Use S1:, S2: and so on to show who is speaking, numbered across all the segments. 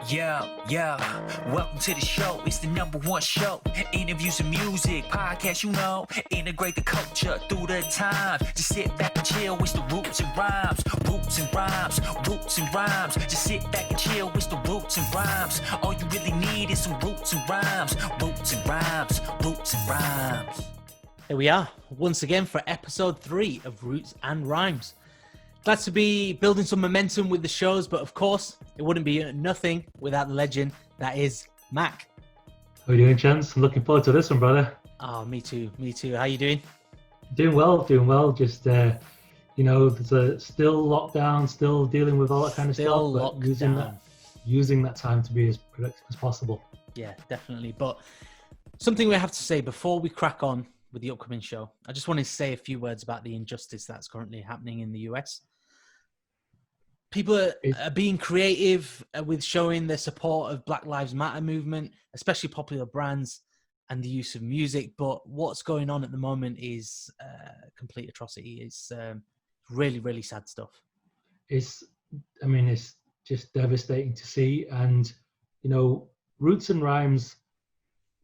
S1: Yeah. Welcome to the show. It's the number one show. Interviews and music, podcast, integrate the culture through the time. Just sit back and chill. It's the roots and rhymes. Roots and rhymes. Roots and rhymes. Just sit back and chill. It's the roots and rhymes. All you really need is some roots and rhymes. Roots and rhymes. Roots and rhymes.
S2: Here we are, once again for episode 3 of Roots and Rhymes. Glad to be building some momentum with the shows, but of course, it wouldn't be nothing without the legend that is Mac.
S3: How are you doing, Chance? I'm looking forward to this one, brother.
S2: Oh, me too. How you doing?
S3: Doing well. Just, there's a still lockdown, still dealing with all that kind of stuff, but using that time to be as productive as possible.
S2: Yeah, definitely. But something we have to say before we crack on with the upcoming show, I just wanted to say a few words about the injustice that's currently happening in the US. People are being creative with showing their support of Black Lives Matter movement, especially popular brands and the use of music. But what's going on at the moment is complete atrocity. It's really, really sad stuff.
S3: It's just devastating to see. And, Roots and Rhymes,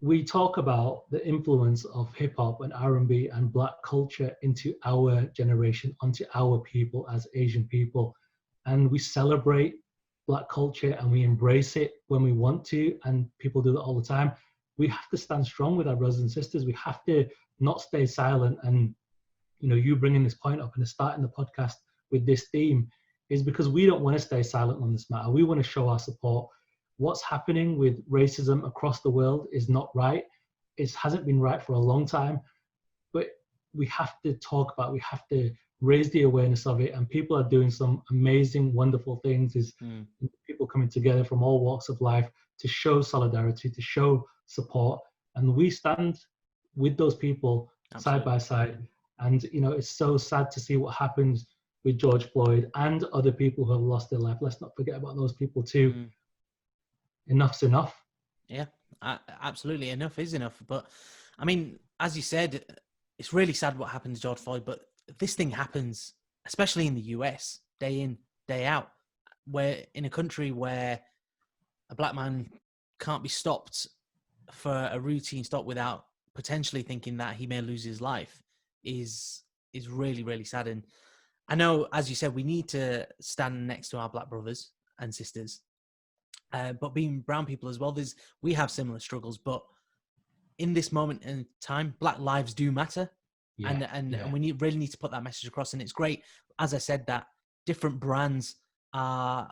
S3: we talk about the influence of hip hop and R&B and Black culture into our generation, onto our people as Asian people. And we celebrate Black culture and we embrace it when we want to, and people do that all the time. We have to stand strong with our brothers and sisters. We have to not stay silent. And, you bringing this point up and starting the podcast with this theme is because we don't want to stay silent on this matter. We want to show our support. What's happening with racism across the world is not right. It hasn't been right for a long time, but we have to talk about it. We have to raise the awareness of it, and people are doing some amazing, wonderful things. People coming together from all walks of life to show solidarity, to show support, and we stand with those people. Absolutely. Side by side. And it's so sad to see what happens with George Floyd and other people who have lost their life. Let's not forget about those people too. Enough's enough.
S2: Yeah, absolutely. Enough is enough. But as you said, it's really sad what happened to George Floyd, but this thing happens, especially in the US, day in, day out, where in a country where a Black man can't be stopped for a routine stop without potentially thinking that he may lose his life is really, really sad. And I know, as you said, we need to stand next to our Black brothers and sisters, but being brown people as well, we have similar struggles, but in this moment in time, Black lives do matter. And we really need to put that message across. And it's great, as I said, that different brands are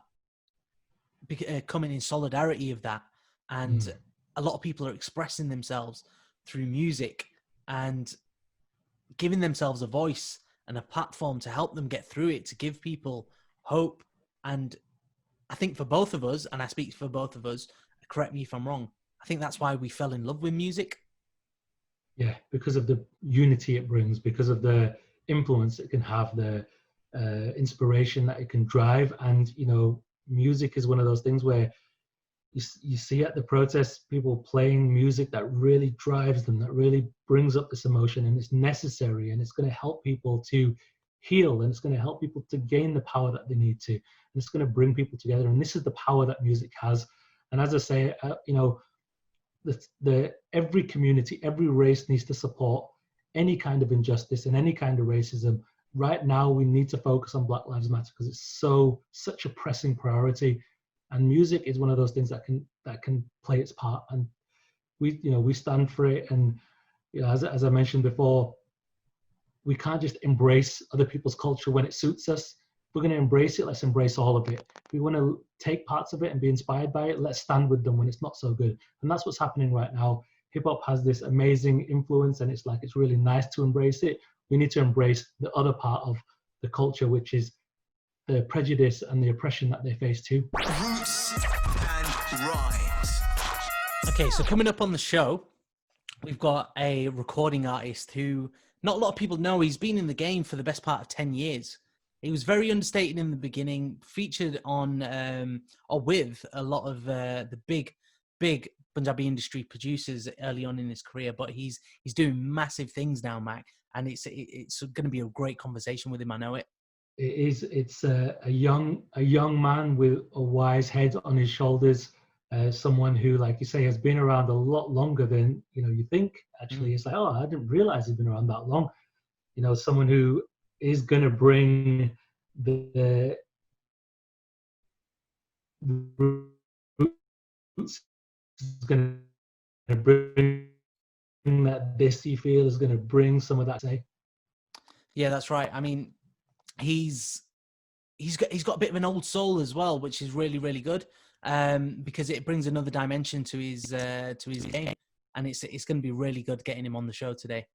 S2: coming in solidarity of that. And a lot of people are expressing themselves through music and giving themselves a voice and a platform to help them get through it, to give people hope. And I think for both of us, and I speak for both of us, correct me if I'm wrong, I think that's why we fell in love with music.
S3: Yeah, because of the unity it brings, because of the influence it can have, the inspiration that it can drive. And, music is one of those things where you see at the protests, people playing music that really drives them, that really brings up this emotion, and it's necessary, and it's going to help people to heal, and it's going to help people to gain the power that they need to, and it's going to bring people together. And this is the power that music has. And as I say, every community, every race needs to support any kind of injustice and any kind of racism. Right now, we need to focus on Black Lives Matter because it's such a pressing priority, and music is one of those things that can play its part. And we stand for it. And as I mentioned before, we can't just embrace other people's culture when it suits us. If we're going to embrace it, let's embrace all of it. If we want to take parts of it and be inspired by it, let's stand with them when it's not so good. And that's what's happening right now. Hip hop has this amazing influence, and it's really nice to embrace it. We need to embrace the other part of the culture, which is the prejudice and the oppression that they face too.
S1: Roots and Rhymes.
S2: Okay, so coming up on the show, we've got a recording artist who not a lot of people know. He's been in the game for the best part of 10 years. He was very understated in the beginning, featured on or with a lot of the big Punjabi industry producers early on in his career, but he's doing massive things now, Mac, and it's going to be a great conversation with him. I know it.
S3: It is. It's a young man with a wise head on his shoulders, someone who, like you say, has been around a lot longer than you think. Actually, it's like, oh, I didn't realize he's been around that long. Someone who is going to bring the roots, is going to bring that dissy feel, is going to bring some of that. Say,
S2: Yeah, that's right. I mean, he's got a bit of an old soul as well, which is really, really good, because it brings another dimension to his game, and it's going to be really good getting him on the show today.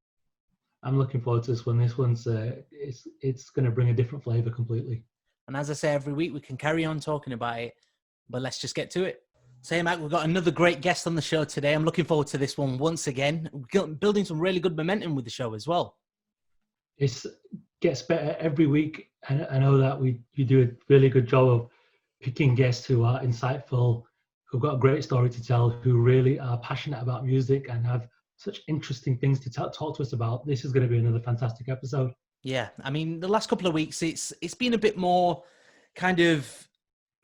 S3: I'm looking forward to this one. This one's it's going to bring a different flavor completely.
S2: And as I say every week, we can carry on talking about it, but let's just get to it. So, Mac, we've got another great guest on the show today. I'm looking forward to this one once again. We're building some really good momentum with the show as well.
S3: It gets better every week, and I know that you do a really good job of picking guests who are insightful, who've got a great story to tell, who really are passionate about music and have such interesting things to talk to us about. This is going to be another fantastic episode.
S2: Yeah, I mean, the last couple of weeks, it's been a bit more kind of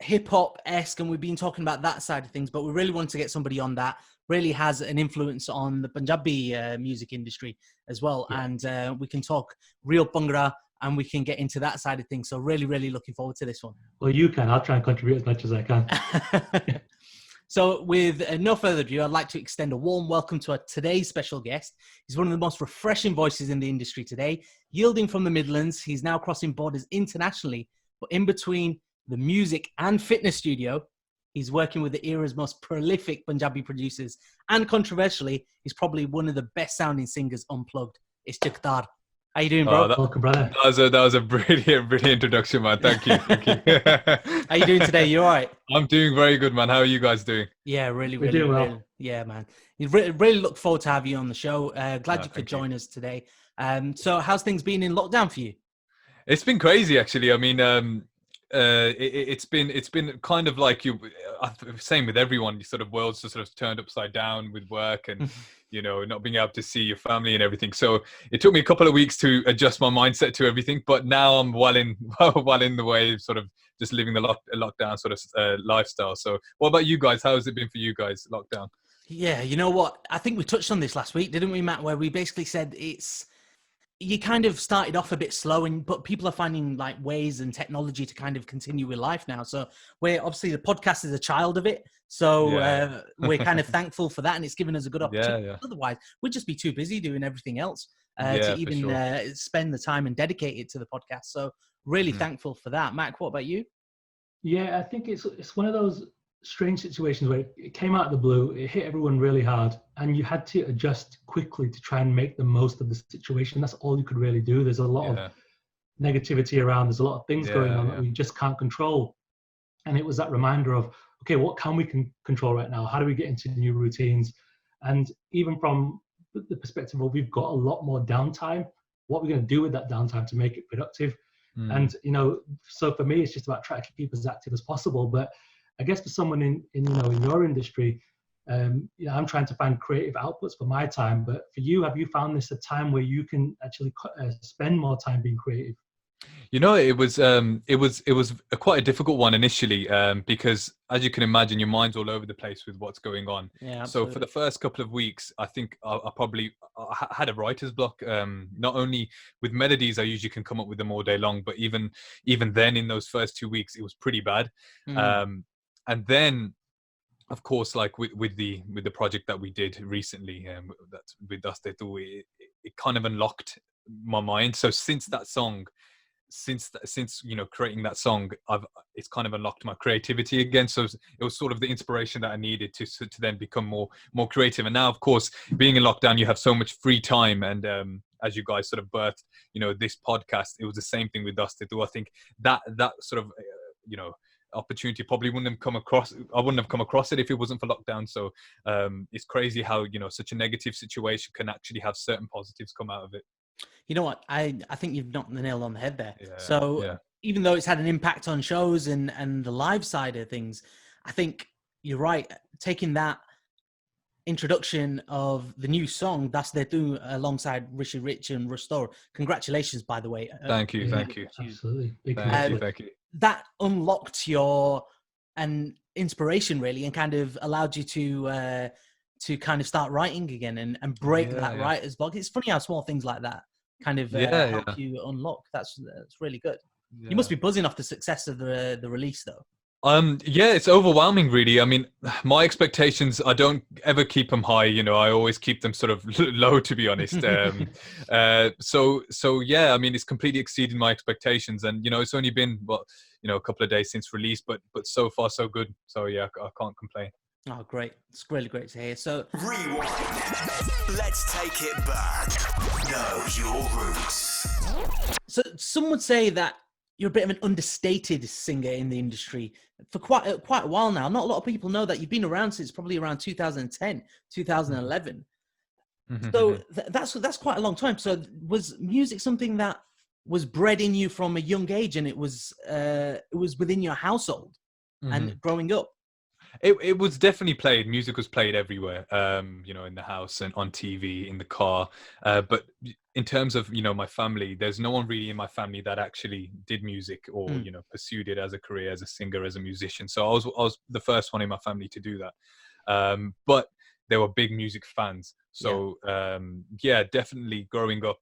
S2: hip-hop-esque, and we've been talking about that side of things, but we really want to get somebody on that really has an influence on the Punjabi music industry as well. Yeah. And we can talk real Bhangra, and we can get into that side of things. So really, really looking forward to this one.
S3: Well, you can. I'll try and contribute as much as I can.
S2: So with no further ado, I'd like to extend a warm welcome to our today's special guest. He's one of the most refreshing voices in the industry today. Yielding from the Midlands, he's now crossing borders internationally, but in between the music and fitness studio, he's working with the era's most prolific Punjabi producers. And controversially, he's probably one of the best sounding singers unplugged. It's Jagtar. How you doing, bro?
S3: Welcome, brother.
S4: That was a brilliant introduction, man. Thank you.
S2: How you doing today? You all right?
S4: I'm doing very good, man. How are you guys doing?
S2: Yeah, really,
S3: We're doing well.
S2: Really, yeah, man. Really look forward to have you on the show. Glad you could join us today. So how's things been in lockdown for you?
S4: It's been crazy, actually. I mean, it's been kind of like same with everyone. You sort of worlds just sort of turned upside down with work and not being able to see your family and everything. So it took me a couple of weeks to adjust my mindset to everything, but now I'm well in the way, sort of just living the lockdown sort of lifestyle. So what about you guys? How has it been for you guys, lockdown?
S2: Yeah, you know what? I think we touched on this last week, didn't we, Matt? Where we basically said you kind of started off a bit slow, but people are finding like ways and technology to kind of continue with life now. So we're obviously, the podcast is a child of it. So we're kind of thankful for that, and it's given us a good opportunity. Yeah. Otherwise, we'd just be too busy doing everything else to even spend the time and dedicate it to the podcast. So really thankful for that. Mac, what about you?
S3: Yeah, I think it's one of those strange situations where it came out of the blue, it hit everyone really hard, and you had to adjust quickly to try and make the most of the situation. That's all you could really do. There's a lot of negativity around. There's a lot of things going on that we just can't control. And it was that reminder of, okay, what can we control right now? How do we get into new routines? And even from the perspective of, we've got a lot more downtime. What are we going to do with that downtime to make it productive? And, so for me, it's just about trying to keep as active as possible. But I guess for someone in your industry, I'm trying to find creative outputs for my time. But for you, have you found this a time where you can actually spend more time being creative?
S4: It was quite a difficult one initially, because as you can imagine, your mind's all over the place with what's going on.
S2: Yeah,
S4: so for the first couple of weeks, I think I had a writer's block. Not only with melodies, I usually can come up with them all day long, but even then, in those first 2 weeks, it was pretty bad. And then, of course, like with the project that we did recently, that's with Jagtar, it kind of unlocked my mind. So since creating that song, it's kind of unlocked my creativity again. So it was sort of the inspiration that I needed to then become more creative. And now, of course, being in lockdown, you have so much free time. And as you guys sort of birthed, this podcast, it was the same thing with Jagtar. I think that sort of, opportunity probably wouldn't have come across. I wouldn't have come across it if it wasn't for lockdown. So it's crazy how such a negative situation can actually have certain positives come out of it.
S2: You know what? I think you've knocked the nail on the head there. Even though it's had an impact on shows and the live side of things, I think you're right. Taking that introduction of the new song, Jagtar, alongside Rishi Rich and Restore. Congratulations, by the way.
S4: Thank you.
S3: Absolutely.
S4: Thank you.
S2: That unlocked and inspiration really, and kind of allowed you to kind of start writing again and break that writer's block. It's funny how small things like that kind of help you unlock. That's really good. You must be buzzing off the success of the release though.
S4: Yeah, it's overwhelming, really. I mean, my expectations, I don't ever keep them high. You know, I always keep them sort of low, to be honest. So yeah, I mean, it's completely exceeded my expectations, and you know, it's only been a couple of days since release, but so far so good. So yeah, I can't complain.
S2: Oh, great! It's really great to hear. So
S1: Rewind. Let's take it back. Know your roots.
S2: So some would say that you're a bit of an understated singer in the industry for quite a while now. Not a lot of people know that you've been around since probably around 2010, 2011. So that's quite a long time. So was music something that was bred in you from a young age, and it was within your household and growing up?
S4: It was definitely played. Music was played everywhere, you know, in the house and on TV, in the car. But in terms of, you know, my family, there's no one really in my family that actually did music or, you know, pursued it as a career, as a singer, as a musician. So I was the first one in my family to do that. But they were big music fans. So yeah, definitely growing up,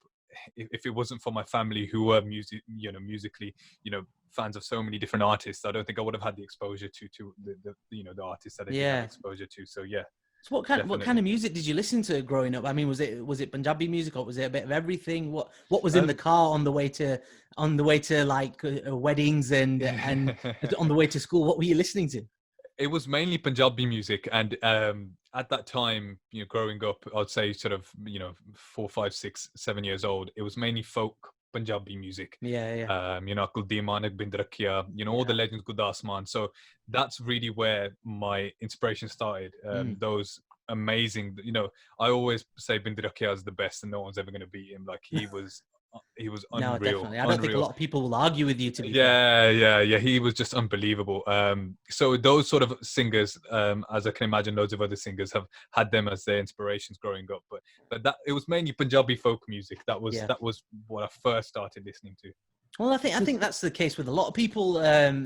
S4: if it wasn't for my family who were musically, you know, fans of so many different artists, I don't think I would have had the exposure to the you know, the artists that I did have exposure to. So yeah.
S2: So what kind of music did you listen to growing up? I mean, was it Punjabi music, or was it a bit of everything? What was in the car on the way to like weddings and on the way to school? What were you listening to?
S4: It was mainly Punjabi music, and at that time, you know, growing up, I'd say sort of, you know, 4, 5, 6, 7 years old, it was mainly folk Punjabi music. You know, Kuldeep Manak, Bind Rakhiya, you know, all the legends, Gurdas Mann. So that's really where my inspiration started. Those amazing, you know, I always say Bind Rakhiya is the best, and no one's ever going to beat him. Like he was unreal.
S2: No, definitely. I don't think a lot of people will argue with you, to be
S4: fair. Yeah. He was just unbelievable. So those sort of singers, as I can imagine, loads of other singers have had them as their inspirations growing up. But that it was mainly Punjabi folk music. That was what I first started listening to.
S2: Well, I think that's the case with a lot of people,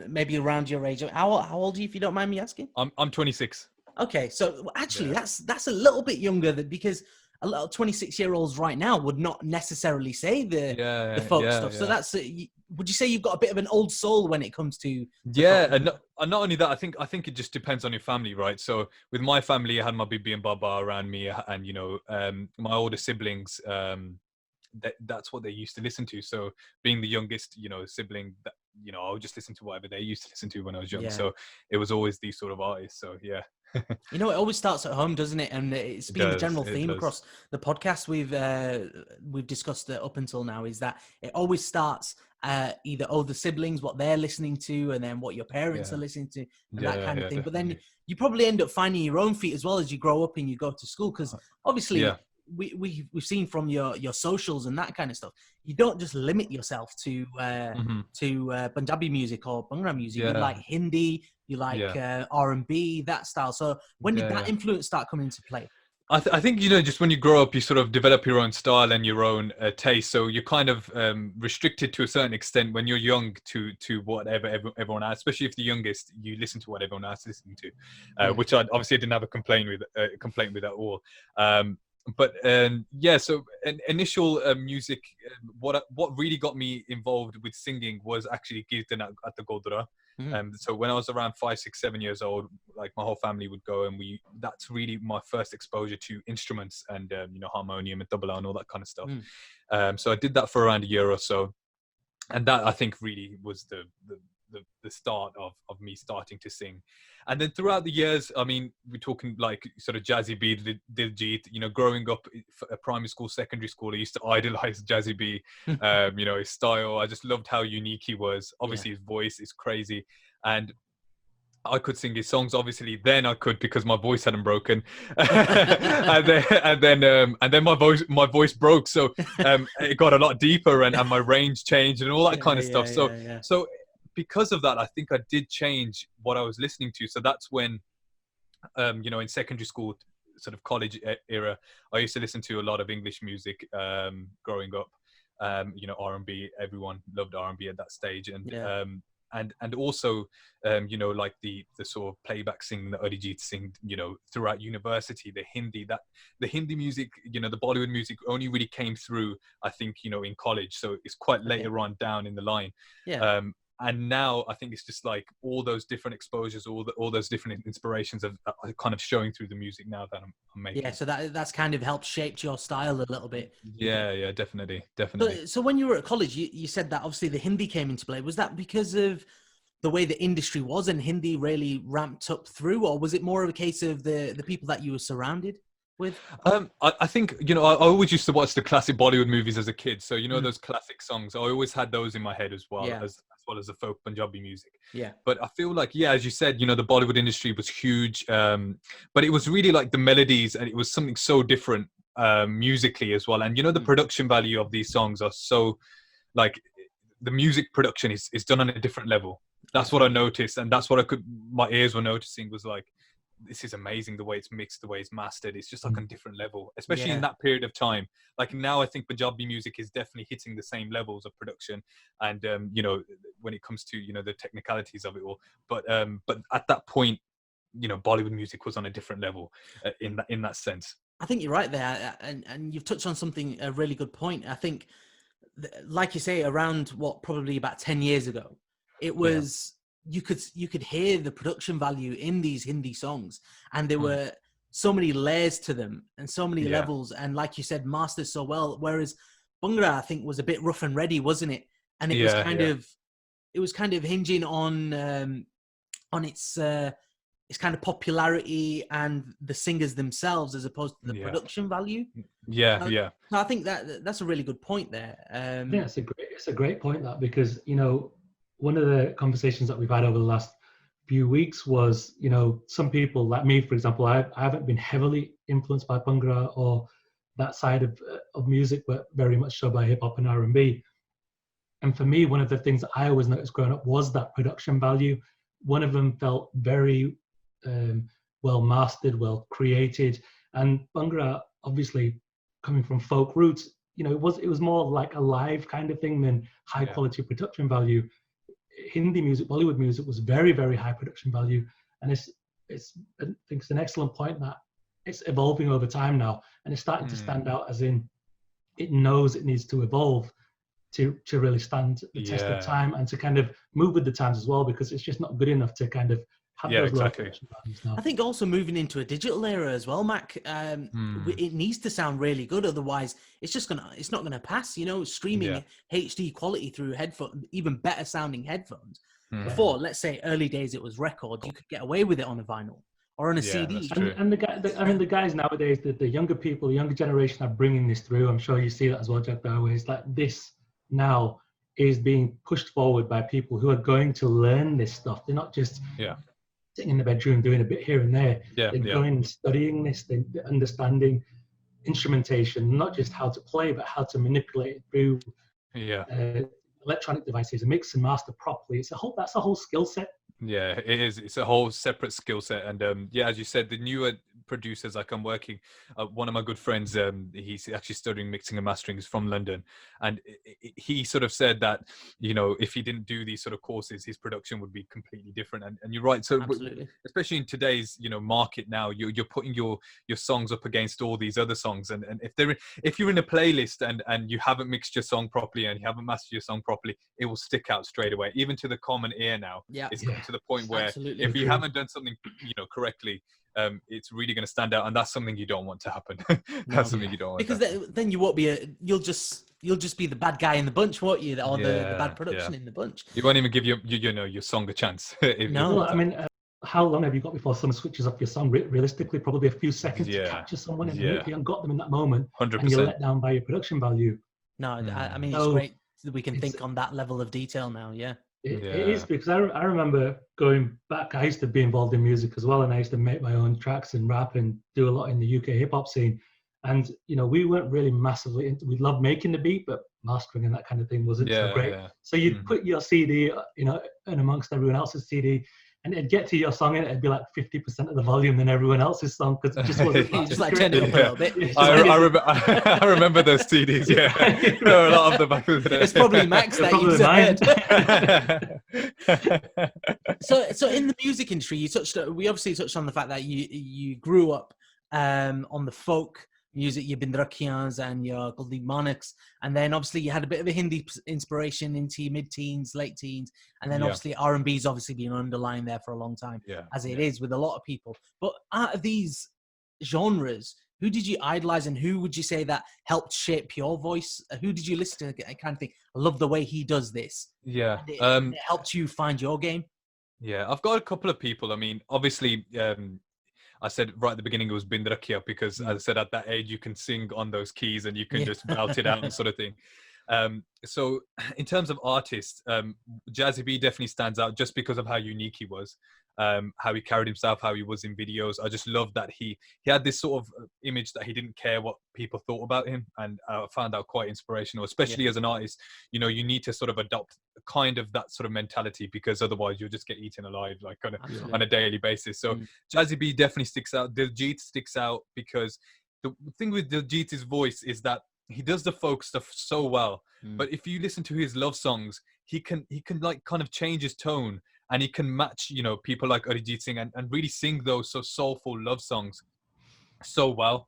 S2: maybe around your age. How old are you, if you don't mind me asking?
S4: I'm 26.
S2: Okay, so actually, that's a little bit younger because a lot of 26-year-olds right now would not necessarily say the folk stuff. So that's would you say you've got a bit of an old soul when it comes to
S4: and not only that, I think it just depends on your family, right? So with my family, I had my Bibi and Baba around me, and you know, my older siblings, that's what they used to listen to. So being the youngest, you know, sibling, that, you know, I would just listen to whatever they used to listen to when I was young. So it was always these sort of artists. So yeah.
S2: You know, it always starts at home, doesn't it? And it's been the general theme across the podcast we've discussed up until now, is that it always starts either older siblings, what they're listening to, and then what your parents are listening to, and that kind of thing. But then you probably end up finding your own feet as well as you grow up and you go to school, because obviously we've seen from your socials and that kind of stuff, you don't just limit yourself to Punjabi music or Bhangra music. You like Hindi, you like R&B, that style. So when did that influence start coming into play?
S4: I think, you know, just when you grow up, you sort of develop your own style and your own taste. So you're kind of restricted to a certain extent when you're young to whatever everyone else, especially if the youngest, you listen to what everyone else is listening to, which I obviously didn't have a complaint with at all. But so an initial music, what really got me involved with singing was actually Kirtan at the Gurdwara. So when I was around 5, 6, 7 years old, like my whole family would go, and that's really my first exposure to instruments and you know, harmonium and tabla and all that kind of stuff. So I did that for around a year or so, and that I think really was the start of me starting to sing. And then throughout the years, I mean, we're talking like sort of Jazzy B, Diljit, you know, growing up at primary school, secondary school, I used to idolize Jazzy B, you know, his style. I just loved how unique he was. Obviously his voice is crazy, and I could sing his songs. Obviously then I could, because my voice hadn't broken. and then my voice broke. So it got a lot deeper, and my range changed and all that kind of stuff. So because of that, I think I did change what I was listening to. So that's when, you know, in secondary school, sort of college era, I used to listen to a lot of English music growing up. You know, R&B, everyone loved R&B at that stage. and also you know, like the sort of playback singing that Arijit sing, you know, throughout university, the Hindi music, you know, the Bollywood music only really came through, I think, you know, in college, so it's quite later on down in the line. And now I think it's just like all those different exposures, all those different inspirations are kind of showing through the music now that I'm making.
S2: Yeah, so that's kind of helped shape your style a little bit.
S4: Yeah, definitely.
S2: So when you were at college, you said that obviously the Hindi came into play. Was that because of the way the industry was and Hindi really ramped up through, or was it more of a case of the people that you were surrounded with?
S4: I think, you know, I always used to watch the classic Bollywood movies as a kid. So, you know, those classic songs, I always had those in my head as well, as well as the folk Punjabi music.
S2: Yeah.
S4: But I feel like, yeah, as you said, you know, the Bollywood industry was huge. But it was really like the melodies, and it was something so different musically as well. And, you know, the production value of these songs are so, like, the music production is done on a different level. That's what I noticed. And that's what my ears were noticing, was like, this is amazing, the way it's mixed, the way it's mastered. It's just like on a different level, especially in that period of time. Like now, I think Punjabi music is definitely hitting the same levels of production, and you know, when it comes to, you know, the technicalities of it all. But at that point, you know, Bollywood music was on a different level in that sense.
S2: I think you're right there, and you've touched on a really good point. I think, like you say, around probably about 10 years ago, it was. You could hear the production value in these Hindi songs, and there were so many layers to them and so many levels, and like you said, mastered so well. Whereas Bhangra, I think, was a bit rough and ready, wasn't it? And it was kind of hinging on its kind of popularity and the singers themselves, as opposed to the production value. So I think that's a really good point there.
S3: Yeah, it's a great point, that, because, you know, one of the conversations that we've had over the last few weeks was, you know, some people like me, for example, I haven't been heavily influenced by Bhangra or that side of music, but very much so by hip hop and R&B. And for me, one of the things that I always noticed growing up was that production value. One of them felt very well mastered, well created, and Bhangra, obviously coming from folk roots, you know, it was more like a live kind of thing than high quality production value. Hindi music, Bollywood music, was very, very high production value, and I think it's an excellent point that it's evolving over time now, and it's starting to stand out, as in it knows it needs to evolve to really stand the test of time and to kind of move with the times as well, because it's just not good enough to kind of have those low production values now.
S2: I think also moving into a digital era as well, Mac, it needs to sound really good, otherwise it's not gonna pass. You know, streaming HD quality through headphones, even better sounding headphones. Before, let's say early days, it was record. You could get away with it on a vinyl or on a CD.
S3: And the guys nowadays, the younger people, the younger generation, are bringing this through. I'm sure you see that as well, Jagtar, where it's like this now is being pushed forward by people who are going to learn this stuff. They're not just sitting in the bedroom doing a bit here and there. They're going and studying this, they're understanding instrumentation, not just how to play, but how to manipulate it through electronic devices and mix and master properly. That's a whole skill set.
S4: Yeah, it is. It's a whole separate skill set. And as you said, the newer producers, like I'm working, one of my good friends, he's actually studying mixing and mastering, is from London, and he sort of said that, you know, if he didn't do these sort of courses, his production would be completely different. And you're right. So especially in today's, you know, market now, you're putting your songs up against all these other songs, and if you're in a playlist and you haven't mixed your song properly and you haven't mastered your song properly, it will stick out straight away, even to the common ear now. It's come to the point where if you haven't done something, you know, correctly, it's really going to stand out, and that's something you don't want to happen. That's something you don't want,
S2: because then you won't be you'll just be the bad guy in the bunch, won't you? Or the bad production in the bunch.
S4: You won't even give your song a chance.
S3: I mean, how long have you got before someone switches off your song? Realistically, probably a few seconds to capture someone, and if you haven't got them in that moment,
S4: 100%.
S3: and you're let down by your production value.
S2: No, I mean, it's great that we can think on that level of detail now.
S3: It is, because I remember going back, I used to be involved in music as well, and I used to make my own tracks and rap and do a lot in the UK hip hop scene. And, you know, we weren't really massively into, we loved making the beat, but mastering and that kind of thing wasn't so great. So you'd put your CD, you know, in amongst everyone else's CD, and it'd get to your song and it'd be like 50% of the volume than everyone else's song because it just wasn't
S2: You
S3: that
S2: just like
S3: great.
S2: turn it up a little bit.
S4: I remember those CDs. Yeah, there were a lot of them back in the day.
S2: It's probably Max that
S3: Probably
S2: you've
S3: mine.
S2: heard. So in the music industry, we obviously touched on the fact that you grew up on the folk music, your Bindrakians and your Kuldeep Maniks, and then obviously you had a bit of a Hindi inspiration into your mid-teens, late teens, and then obviously R&B's obviously been underlying there for a long time, as it is with a lot of people. But out of these genres, who did you idolize, and who would you say that helped shape your voice? Who did you listen to and kind of think, I love the way he does this?
S4: Yeah.
S2: And it helped you find your game?
S4: Yeah, I've got a couple of people. I mean, obviously, I said right at the beginning it was Bindrakia because, as I said, at that age you can sing on those keys and you can just belt it out and sort of thing. So in terms of artists, Jazzy B definitely stands out just because of how unique he was, how he carried himself, how he was in videos. I just love that he had this sort of image that he didn't care what people thought about him, and I found that quite inspirational, especially as an artist. You know, you need to sort of adopt kind of that sort of mentality because otherwise you'll just get eaten alive like on a daily basis. So Jazzy B definitely sticks out. Diljit sticks out because the thing with Diljit's voice is that he does the folk stuff so well, but if you listen to his love songs, he can like kind of change his tone, and he can match, you know, people like Arijit Singh and really sing those so soulful love songs so well.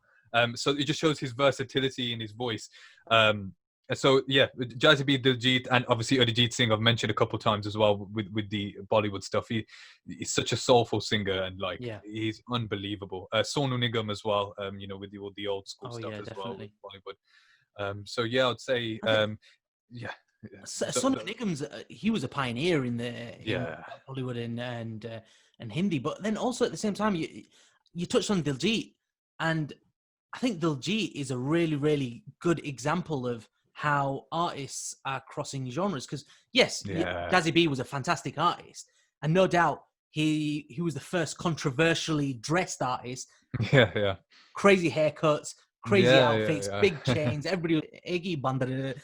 S4: So it just shows his versatility in his voice. So yeah, Jazzy B, Diljit, and obviously Arijit Singh I've mentioned a couple of times as well with the Bollywood stuff. He's such a soulful singer, and like he's unbelievable. Sonu Nigam as well, you know, with the old school stuff as well with Bollywood. So yeah, I'd say
S2: Sonu Nigam's he was a pioneer in Bollywood and Hindi, but then also at the same time you touched on Diljit, and I think Diljit is a really, really good example of how artists are crossing genres. Because Jazzy B was a fantastic artist, and no doubt he was the first controversially dressed artist. Crazy haircuts, crazy outfits, big chains. Everybody, Egi Bandra,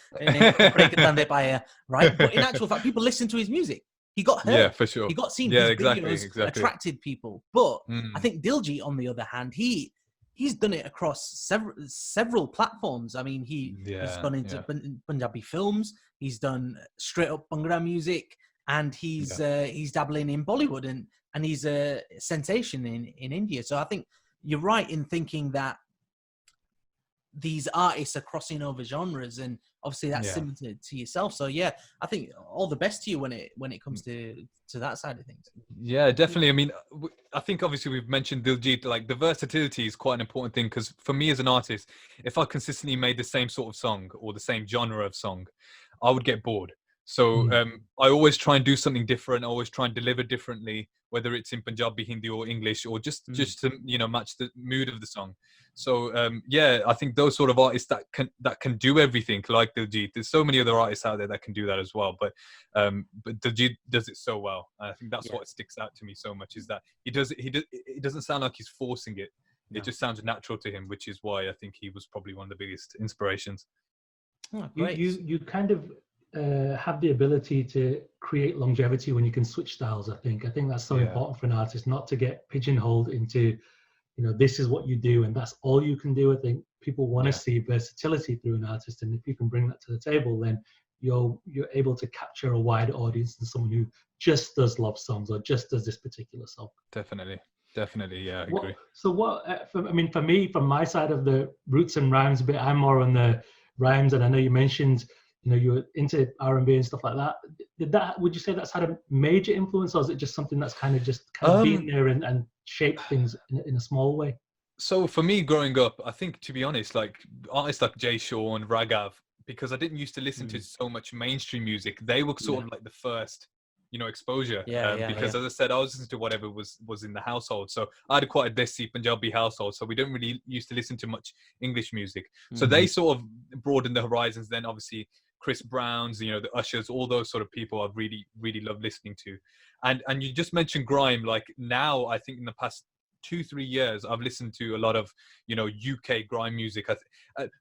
S2: right? But in actual fact, people listened to his music. He got heard.
S4: Yeah, for sure.
S2: He got seen.
S4: Yeah,
S2: His videos attracted people. But I think Diljit, on the other hand, he's done it across several platforms. I mean, he's gone into Punjabi films. He's done straight up Bhangra music, and he's dabbling in Bollywood, and he's a sensation in India. So I think you're right in thinking that these artists are crossing over genres, and obviously that's similar to yourself. So yeah, I think all the best to you when it comes to that side of things.
S4: Yeah, definitely. I mean, I think obviously we've mentioned Diljit, like the versatility is quite an important thing, because for me as an artist, if I consistently made the same sort of song or the same genre of song, I would get bored. So I always try and do something different. I always try and deliver differently, whether it's in Punjabi, Hindi or English, or just to, you know, match the mood of the song. So I think those sort of artists that can do everything, like Diljit. There's so many other artists out there that can do that as well, but Diljit does it so well. And I think that's what sticks out to me so much, is that he doesn't sound like he's forcing it. It just sounds natural to him, which is why I think he was probably one of the biggest inspirations.
S2: Oh, great.
S3: You kind of have the ability to create longevity when you can switch styles. I think that's so important for an artist, not to get pigeonholed into, you know, this is what you do and that's all you can do. I think people want to see versatility through an artist, and if you can bring that to the table, then you're able to capture a wider audience than someone who just does love songs or just does this particular song.
S4: Definitely, yeah, I agree.
S3: For me, from my side of the roots and rhymes bit, I'm more on the rhymes, and I know you mentioned, you know, you're into R&B and stuff like that. Would you say that's had a major influence, or is it just something that's kind of been there and shaped things in a small way?
S4: So for me, growing up, I think, to be honest, like artists like Jay Sean, Raghav, because I didn't used to listen to so much mainstream music, they were sort of like the first, you know, exposure. Because as I said, I was listening to whatever was in the household. So I had quite a Desi Punjabi household, so we didn't really used to listen to much English music. So they sort of broadened the horizons. Then obviously Chris Brown's, you know, the Ushers, all those sort of people I've really, really loved listening to. And you just mentioned grime. Like now, I think in the past 2-3 years, I've listened to a lot of, you know, UK grime music.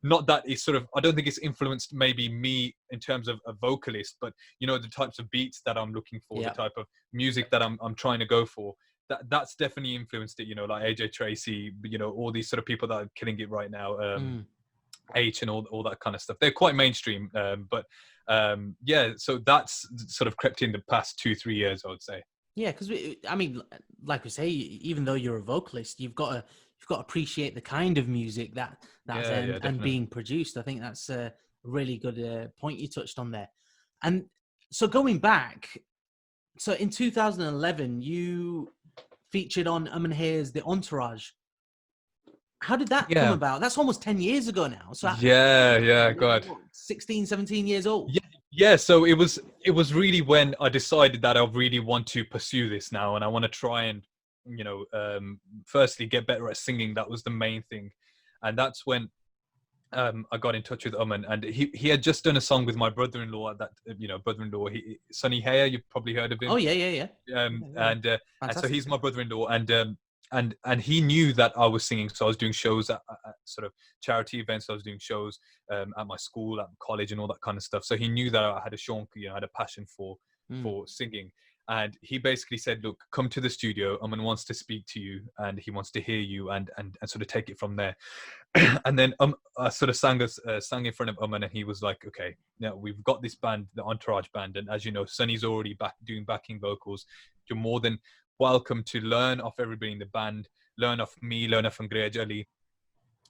S4: Not that it's sort of, I don't think it's influenced maybe me in terms of a vocalist, but you know, the types of beats that I'm looking for, the type of music that I'm trying to go for. That's definitely influenced it. You know, like AJ Tracy, you know, all these sort of people that are killing it right now. H and all that kind of stuff. They're quite mainstream, but yeah. So that's sort of crept in the past 2-3 years, I would say.
S2: Yeah, because I mean, like we say, even though you're a vocalist, you've got to appreciate the kind of music that's and being produced. I think that's a really good point you touched on there. And so going back, so in 2011, you featured on Hayes' The Entourage. How did that come about? That's almost 10 years ago now. So
S4: God.
S2: 16, 17 years old.
S4: Yeah. So it was really when I decided that I really want to pursue this now, and I want to try and, you know, firstly get better at singing. That was the main thing, and that's when I got in touch with Aman, and he had just done a song with my brother-in-law. Sonny Haya, you've probably heard of him.
S2: Oh yeah.
S4: And so he's my brother-in-law, and he knew that I was singing. So I was doing shows at sort of charity events. I was doing shows at my school, at college, and all that kind of stuff. So he knew that I had a shonk, you know, I had a passion for singing. And he basically said, look, come to the studio. Aman wants to speak to you, and he wants to hear you, and sort of take it from there. And then I sort of sang in front of Aman, and he was like, okay, now we've got this band, the Entourage band. And as you know, Sonny's already doing backing vocals. You're more than welcome to learn off everybody in the band, learn off me, learn off Angrej Ali,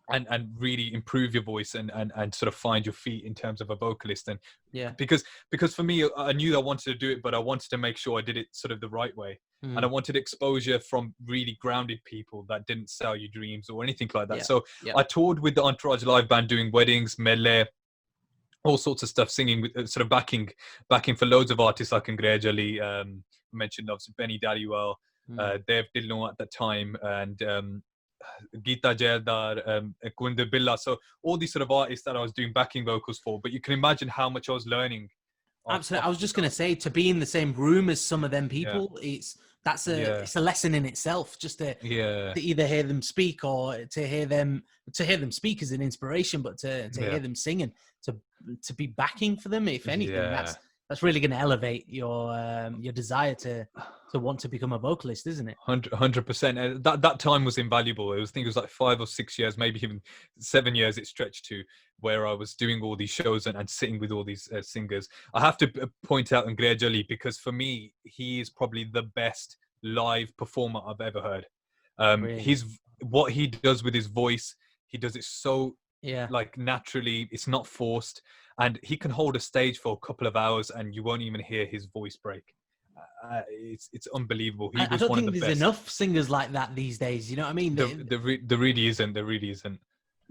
S4: and really improve your voice and sort of find your feet in terms of a vocalist. And because for me, I knew I wanted to do it, but I wanted to make sure I did it sort of the right way. And I wanted exposure from really grounded people that didn't sell you dreams or anything like that. So I toured with the Entourage live band, doing weddings, medley, all sorts of stuff, singing with sort of backing for loads of artists like Angrej Ali, mentioned obviously Benny Dariwal, Dev Dillon at the time, and Geeta Jayadar, Kunde Billa. So all these sort of artists that I was doing backing vocals for. But you can imagine how much I was learning.
S2: Absolutely. I was just going to say, to be in the same room as some of them people, it's a lesson in itself, just to either hear them speak or to hear them speak as an inspiration, but to hear them sing and to be backing for them, if anything, that's really going to elevate your desire to want to become a vocalist, isn't it?
S4: 100%. That time was invaluable. I think it was like 5 or 6 years, maybe even 7 years it stretched to, where I was doing all these shows and sitting with all these singers. I have to point out Angrej Ali, because for me, he is probably the best live performer I've ever heard.
S2: Really?
S4: What he does with his voice, he does it so like naturally. It's not forced, and he can hold a stage for a couple of hours and you won't even hear his voice break. It's unbelievable. He was one of the best.
S2: There's enough singers like that these days. You know what I mean?
S4: There really isn't. There really isn't.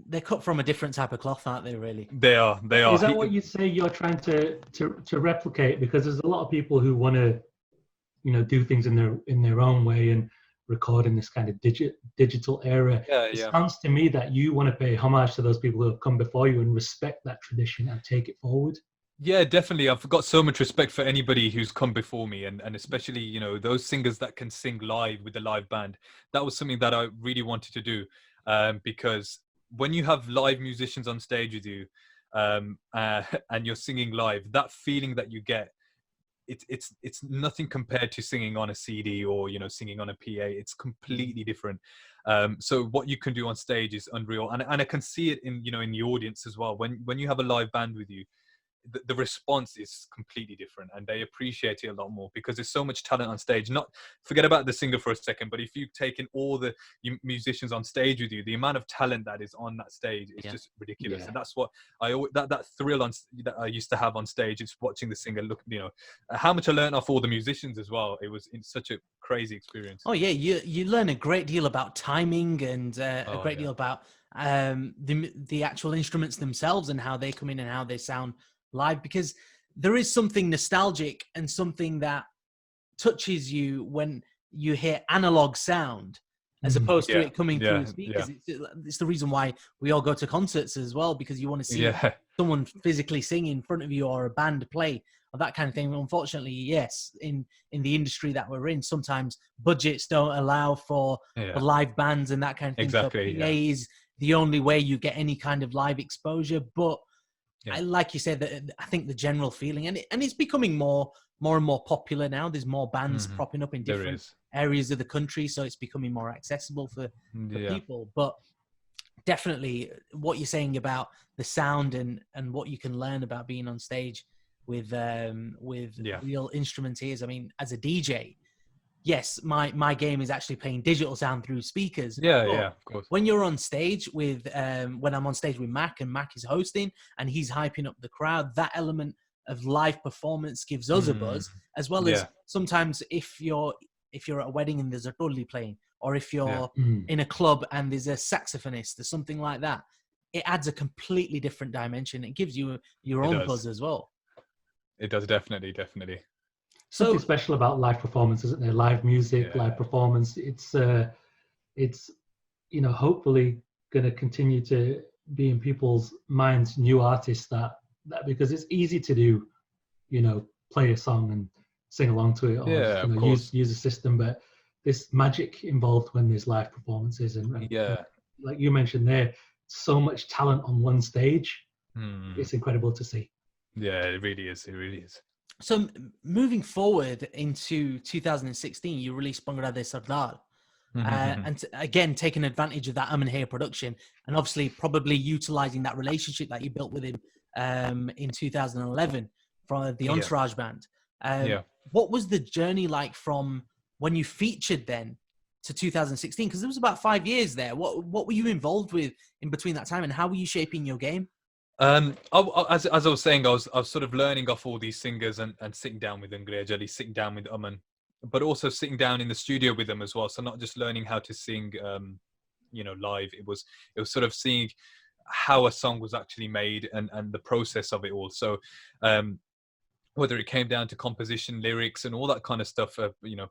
S2: They're cut from a different type of cloth, aren't they? Really?
S4: They are.
S3: Is that what you say you're trying to replicate? Because there's a lot of people who want to, you know, do things in their own way and record in this kind of digital era. It sounds to me that you want to pay homage to those people who have come before you and respect that tradition and take it forward.
S4: Yeah, definitely. I've got so much respect for anybody who's come before me, and especially, you know, those singers that can sing live with the live band. That was something that I really wanted to do, because when you have live musicians on stage with you, and you're singing live, that feeling that you get, it's nothing compared to singing on a CD or, you know, singing on a PA. It's completely different. So what you can do on stage is unreal, and I can see it in, you know, in the audience as well. When you have a live band with you, the response is completely different, and they appreciate it a lot more because there's so much talent on stage. Not forget about the singer for a second, but if you've taken all the musicians on stage with you, the amount of talent that is on that stage is just ridiculous. And that's what I always, that thrill that I used to have on stage is watching the singer. Look, you know, how much I learned off all the musicians as well. It was such a crazy experience.
S2: Oh yeah, you learn a great deal about timing and a great deal about the actual instruments themselves and how they come in and how they sound live, because there is something nostalgic and something that touches you when you hear analog sound as opposed to
S4: Yeah,
S2: it coming through
S4: yeah,
S2: the speakers.
S4: yeah,
S2: It's the reason why we all go to concerts as well, because you want to see
S4: yeah,
S2: someone physically sing in front of you or a band play or that kind of thing. Unfortunately, yes, in the industry that we're in, sometimes budgets don't allow for
S4: yeah.
S2: live bands and that kind of thing.
S4: Exactly.
S2: So
S4: Yeah,
S2: PA is the only way you get any kind of live exposure. But
S4: yeah.
S2: like you said, I think the general feeling, and it's becoming more and more popular now. There's more bands
S4: Mhm.
S2: cropping up in
S4: There
S2: different
S4: is.
S2: areas of the country, so it's becoming more accessible for
S4: Yeah.
S2: people. But definitely what you're saying about the sound and what you can learn about being on stage with
S4: Yeah.
S2: real instrumenteers. I mean, as a DJ, yes, my game is actually playing digital sound through speakers.
S4: Yeah,
S2: But
S4: yeah, of course.
S2: when you're on stage with when I'm on stage with Mac and Mac is hosting and he's hyping up the crowd, that element of live performance gives us a buzz, as well as
S4: Yeah,
S2: sometimes if you're at a wedding and there's a dolly playing, or if you're
S3: Mm.
S2: in a club and there's a saxophonist or something like that, it adds a completely different dimension. It gives you your
S4: it
S2: own
S4: does.
S2: buzz as well.
S4: It does, definitely, definitely.
S3: Something
S2: So
S3: special about live performance, isn't there? Live music,
S4: Yeah.
S3: live performance. It's hopefully going to continue to be in people's minds, new artists that because it's easy to do, play a song and sing along to it, or
S4: Yeah, of course.
S3: use a system, but this magic involved when there's live performances and
S4: Yeah.
S3: like you mentioned there, so much talent on one stage.
S4: Hmm.
S3: It's incredible to see.
S4: Yeah, it really is. It really is.
S2: So moving forward into 2016, you released Bhangra de Sardar, and again taking advantage of that Aman Hair production, and obviously probably utilizing that relationship that you built with him in 2011 from the
S4: Yeah.
S2: Entourage band.
S4: Yeah.
S2: What was the journey like from when you featured then to 2016? Because there was about 5 years there. What were you involved with in between that time, and how were you shaping your game?
S4: As I was saying, I was sort of learning off all these singers and sitting down with them gradually, sitting down with Aman, but also sitting down in the studio with them as well. So not just learning how to sing, live. It was sort of seeing how a song was actually made and the process of it all. So, whether it came down to composition, lyrics, and all that kind of stuff,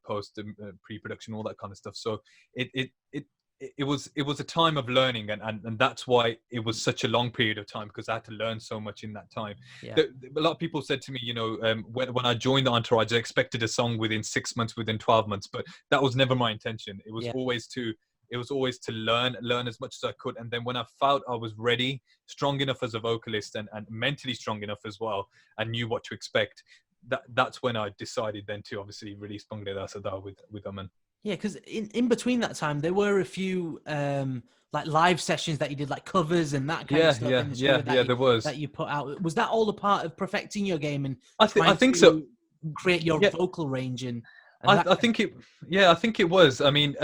S4: post pre-production, all that kind of stuff. So it was a time of learning, and that's why it was such a long period of time, because I had to learn so much in that time.
S2: Yeah.
S4: A lot of people said to me, when I joined the Entourage, I expected a song within 6 months, within 12 months, but that was never my intention. It was always to learn as much as I could. And then when I felt I was ready, strong enough as a vocalist and mentally strong enough as well, and knew what to expect, that's when I decided then to obviously release Bhangra de Sardar with Aman.
S2: Yeah, because in between that time, there were a few like live sessions that you did, like covers and that kind of stuff in the studio
S4: there was.
S2: that you put out. Was that all a part of perfecting your game and
S4: I think so.
S2: create your vocal range and
S4: I think it was. I mean,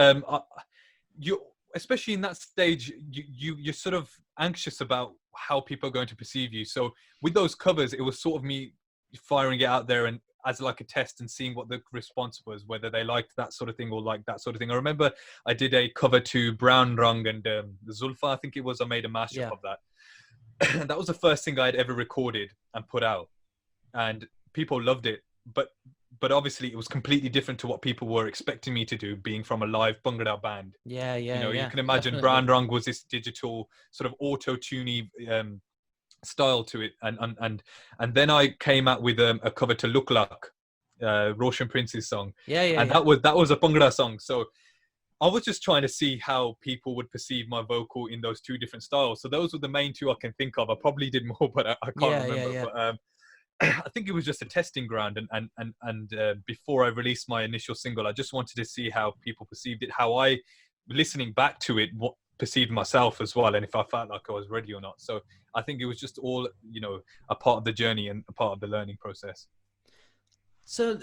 S4: you, especially in that stage, you're sort of anxious about how people are going to perceive you. So with those covers, it was sort of me firing it out there and as like a test and seeing what the response was, whether they liked that sort of thing or like that sort of thing. I remember I did a cover to Brown Rung and Zulfa, I think it was. I made a mashup of that. That was the first thing I'd ever recorded and put out, and people loved it. But obviously it was completely different to what people were expecting me to do, being from a live Bhangra band. You can imagine
S2: definitely.
S4: Brown Rung was this digital sort of auto-tuney style to it, and then I came out with a cover to Look Luck, Roshan Prince's song. That was a Bhangra song. So I was just trying to see how people would perceive my vocal in those two different styles. So those were the main two I can think of. I probably did more, but I can't remember. But I think it was just a testing ground, and before I released my initial single, I just wanted to see how people perceived it, how I, listening back to it, what perceived myself as well, and if I felt like I was ready or not. So I think it was just all, a part of the journey and a part of the learning process.
S2: So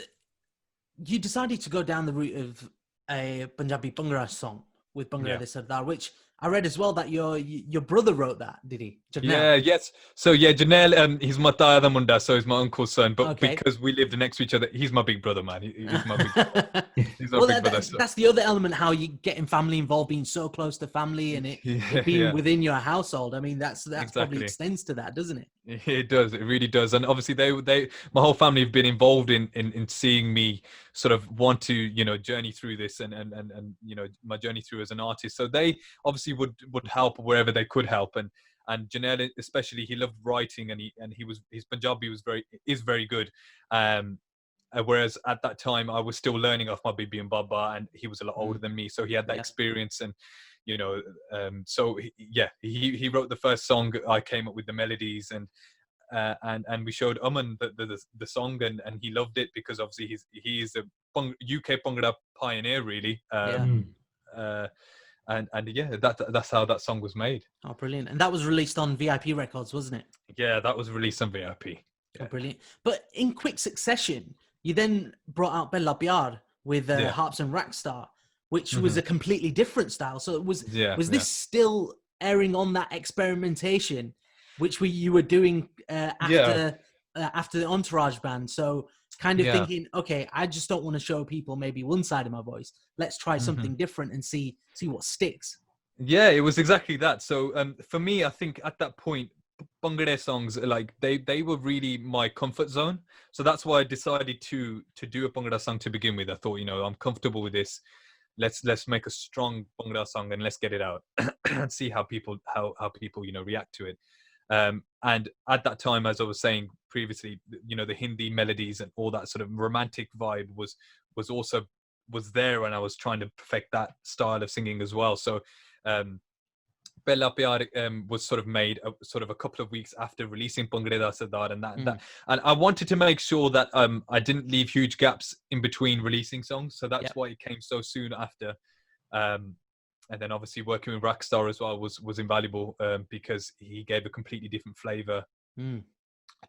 S2: you decided to go down the route of a Punjabi Bhangra song with Bhangra de Sardar, which I read as well that your brother wrote that, did he? Janelle?
S4: Yeah, yes. So yeah, Janelle, he's my Tayada Munda, so he's my uncle's son. But
S2: Okay.
S4: because we lived next to each other, he's my big brother, man. He's my big brother. He's my
S2: Well,
S4: big brother. So.
S2: that's the other element, how you getting family involved, being so close to family, and it being within your household. I mean, that's probably extends to that, doesn't it?
S4: It does. It really does. And obviously, my whole family have been involved in seeing me sort of want to, you know, journey through this and you know, my journey through as an artist. So they obviously would help wherever they could help. And Janelle especially, he loved writing, and his Punjabi is very good. Whereas at that time I was still learning off my Bibi and Baba, and he was a lot older than me, so he had that experience. And you know, so he wrote the first song. I came up with the melodies, and we showed Aman the song, and he loved it, because obviously he's a UK Bhangra pioneer, really. And that's how that song was made.
S2: Oh, brilliant. And that was released on VIP Records, wasn't it?
S4: Yeah, that was released on VIP.
S2: Oh, brilliant. But in quick succession, you then brought out Bella Pyar with Harps and Rackstar, which was a completely different style. So was this still airing on that experimentation, which you were doing after the Entourage band? So kind of thinking, okay, I just don't want to show people maybe one side of my voice. Let's try something different and see what sticks.
S4: Yeah, it was exactly that. So for me, I think at that point, Bhangra songs, like they were really my comfort zone. So that's why I decided to do a Bhangra song to begin with. I thought, you know, I'm comfortable with this. Let's make a strong Bhangra song and let's get it out and see how people you know, react to it. And at that time, as I was saying previously, you know, the Hindi melodies and all that sort of romantic vibe was there, and I was trying to perfect that style of singing as well. So Bella Pyar was sort of made a couple of weeks after releasing Pangreda Sardar, and I wanted to make sure that I didn't leave huge gaps in between releasing songs, so that's why it came so soon after. And then obviously working with Rackstar as well was invaluable, because he gave a completely different flavor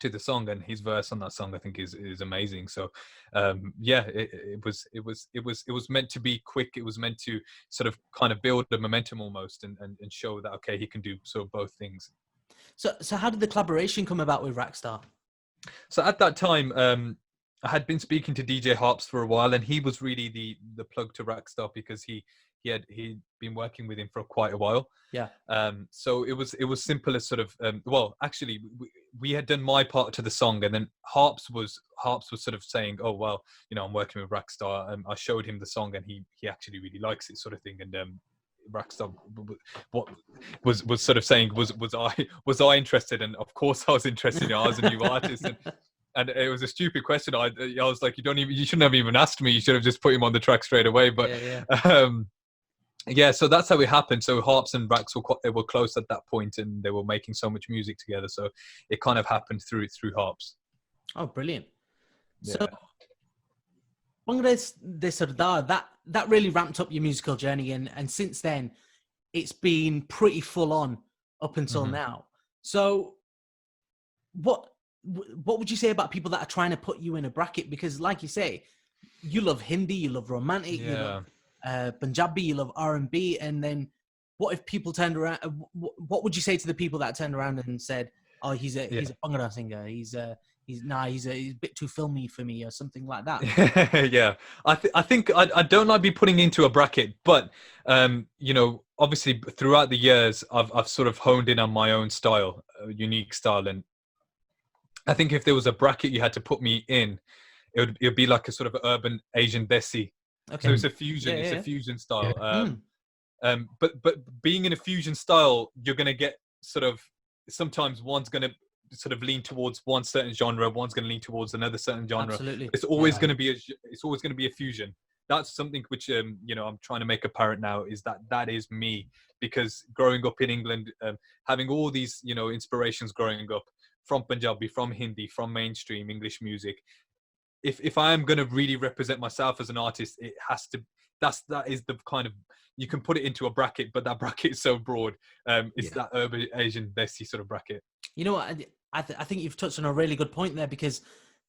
S4: to the song, and his verse on that song I think is amazing. So it was meant to be quick. It was meant to sort of kind of build the momentum almost, and show that okay, he can do sort of both things.
S2: So how did the collaboration come about with Rackstar?
S4: So at that time, I had been speaking to DJ Harps for a while, and he was really the plug to Rackstar, because he'd been working with him for quite a while.
S2: Yeah.
S4: So it was simple as sort of well, actually we had done my part to the song, and then Harps was sort of saying, oh well, you know, I'm working with Rackstar. I showed him the song, and he actually really likes it, sort of thing. And Rackstar what was sort of saying, was I interested? And of course I was interested. I was a new artist, and it was a stupid question. I was like, you shouldn't have even asked me. You should have just put him on the track straight away. But so that's how it happened. So Harps and Rax were close at that point, and they were making so much music together. So it kind of happened through Harps.
S2: Oh, brilliant!
S4: Yeah.
S2: So Bhangra de Sardar, that really ramped up your musical journey, and since then, it's been pretty full on up until now. So what would you say about people that are trying to put you in a bracket? Because like you say, you love Hindi, you love romantic, you love Punjabi, you love R&B, and then what if people turned around? What would you say to the people that turned around and said, "Oh, he's a Bhangra singer. He's a bit too filmy for me," or something like that?
S4: Yeah, I think I don't like be putting into a bracket, but you know, obviously throughout the years, I've sort of honed in on my own style, a unique style, and I think if there was a bracket you had to put me in, it would be like a sort of urban Asian desi. Okay. So it's a fusion. It's a fusion style. Yeah. But being in a fusion style, you're going to get sort of, sometimes one's going to sort of lean towards one certain genre, one's going to lean towards another certain genre.
S2: Absolutely.
S4: It's always going to be a fusion. That's something which you know, I'm trying to make apparent now, is that is me, because growing up in England, having all these, you know, inspirations growing up from Punjabi, from Hindi, from mainstream English music. If I am going to really represent myself as an artist, it has to, that is the kind of, you can put it into a bracket, but that bracket is so broad. It's that urban Asian desi sort of bracket.
S2: You know what? I think you've touched on a really good point there, because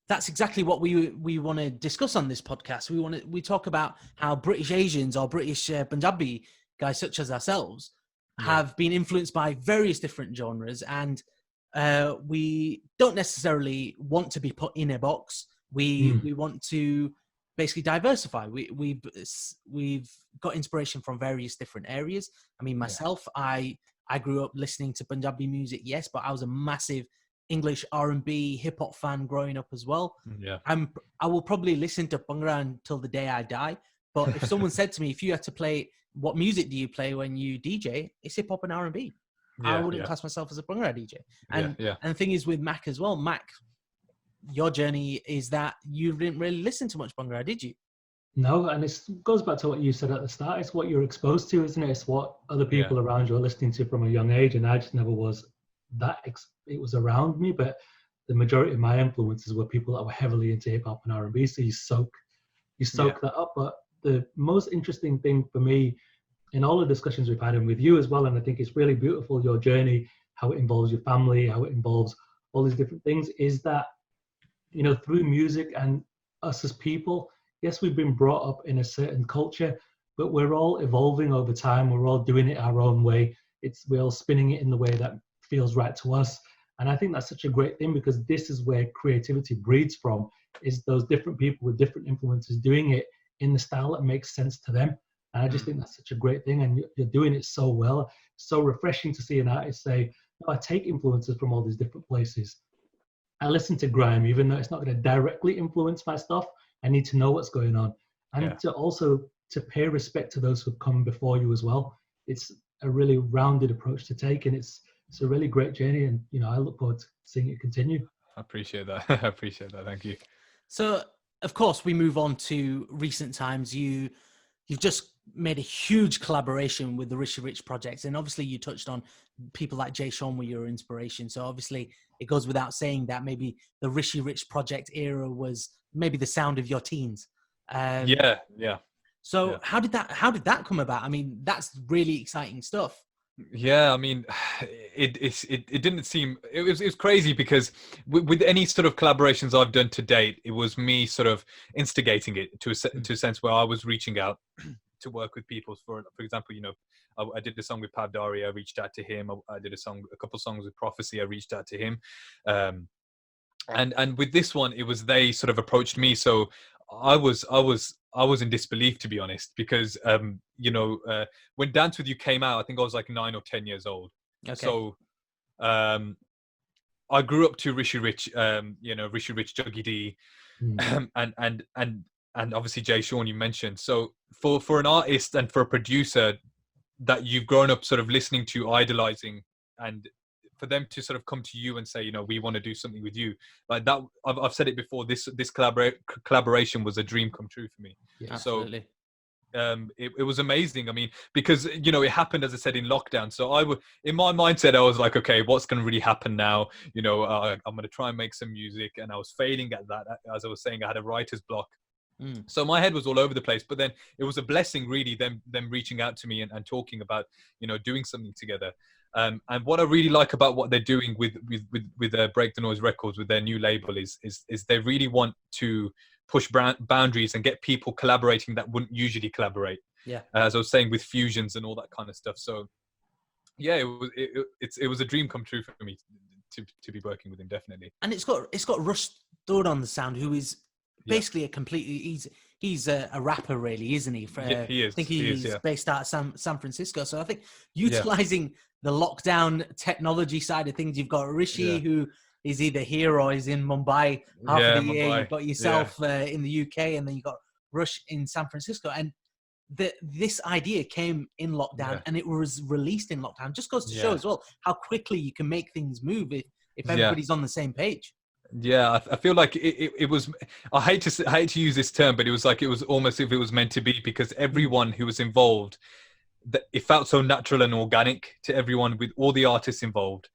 S2: that's exactly what we want to discuss on this podcast. We talk about how British Asians or British Punjabi guys such as ourselves have been influenced by various different genres, and we don't necessarily want to be put in a box. We want to basically diversify. We've got inspiration from various different areas. I mean, myself, I grew up listening to Punjabi music, yes, but I was a massive English R&B hip hop fan growing up as well.
S4: Yeah.
S2: I will probably listen to Bhangra until the day I die. But if someone said to me, if you had to play, what music do you play when you DJ? It's hip hop and R&B. I wouldn't class myself as a Bhangra DJ. And the thing is with Mac as well, Mac, your journey is that you didn't really listen to much Bhangra, did you?
S3: No, and it goes back to what you said at the start. It's what you're exposed to, isn't it? It's what other people around you are listening to from a young age. And I just never was that. It was around me, but the majority of my influences were people that were heavily into hip hop and R&B. So you soak that up. But the most interesting thing for me in all the discussions we've had and with you as well, and I think it's really beautiful, your journey, how it involves your family, how it involves all these different things, is that, you know, through music and us as people, yes, we've been brought up in a certain culture, but we're all evolving over time. We're all doing it our own way. We're all spinning it in the way that feels right to us. And I think that's such a great thing, because this is where creativity breeds from, is those different people with different influences doing it in the style that makes sense to them. And I just think that's such a great thing. And you're doing it so well. So refreshing to see an artist say, no, I take influences from all these different places. I listen to grime, even though it's not going to directly influence my stuff. I need to know what's going on. And to also to pay respect to those who've come before you as well. It's a really rounded approach to take, and it's a really great journey. And, you know, I look forward to seeing it continue.
S4: I appreciate that. I appreciate that. Thank you.
S2: So, of course, we move on to recent times. You've just made a huge collaboration with the Rishi Rich project. And obviously you touched on people like Jay Sean were your inspiration. So obviously it goes without saying that maybe the Rishi Rich project era was maybe the sound of your teens. So how did that come about? I mean, that's really exciting stuff.
S4: Yeah, I mean, it didn't seem, it was crazy, because with any sort of collaborations I've done to date, it was me sort of instigating it to a sense where I was reaching out to work with people. For example, you know, I did a song with Pav Dari, I reached out to him. I did a couple songs with Prophecy, I reached out to him. And with this one, it was they sort of approached me. So I was in disbelief, to be honest, because you know, when Dance With You came out, I think I was like 9 or 10 years old. Okay. So I grew up to Rishi Rich, you know, Rishi Rich, Juggy D, and obviously Jay Sean you mentioned. So for an artist and for a producer that you've grown up sort of listening to, idolizing, and for them to sort of come to you and say, you know, we want to do something with you, like that, I've said it before, this collaboration was a dream come true for me.
S2: Yeah, absolutely.
S4: So it was amazing. I mean, because, you know, it happened, as I said, in lockdown. So in my mindset, I was like, okay, what's going to really happen now? You know, I'm going to try and make some music, and I was failing at that. As I was saying, I had a writer's block. So my head was all over the place, but then it was a blessing, really, them reaching out to me and talking about, you know, doing something together. And what I really like about what they're doing with Break the Noise Records, with their new label, is they really want to push boundaries and get people collaborating that wouldn't usually collaborate.
S2: Yeah.
S4: As I was saying, with fusions and all that kind of stuff. So yeah, it was a dream come true for me to be working with him, definitely.
S2: And it's got Rush Thord on the sound, who is basically a completely, he's a rapper, really, isn't he?
S4: He is.
S2: I think he's based out of San Francisco. So I think utilizing the lockdown technology side of things, you've got Rishi, who is either here or is in Mumbai half of the year. You've got yourself in the UK, and then you've got Rush in San Francisco. And this idea came in lockdown, and it was released in lockdown. Just goes to show as well how quickly you can make things move if everybody's on the same page.
S4: Yeah, I feel like it was. I hate to use this term, but it was almost if it was meant to be, because everyone who was involved, it felt so natural and organic to everyone, with all the artists involved.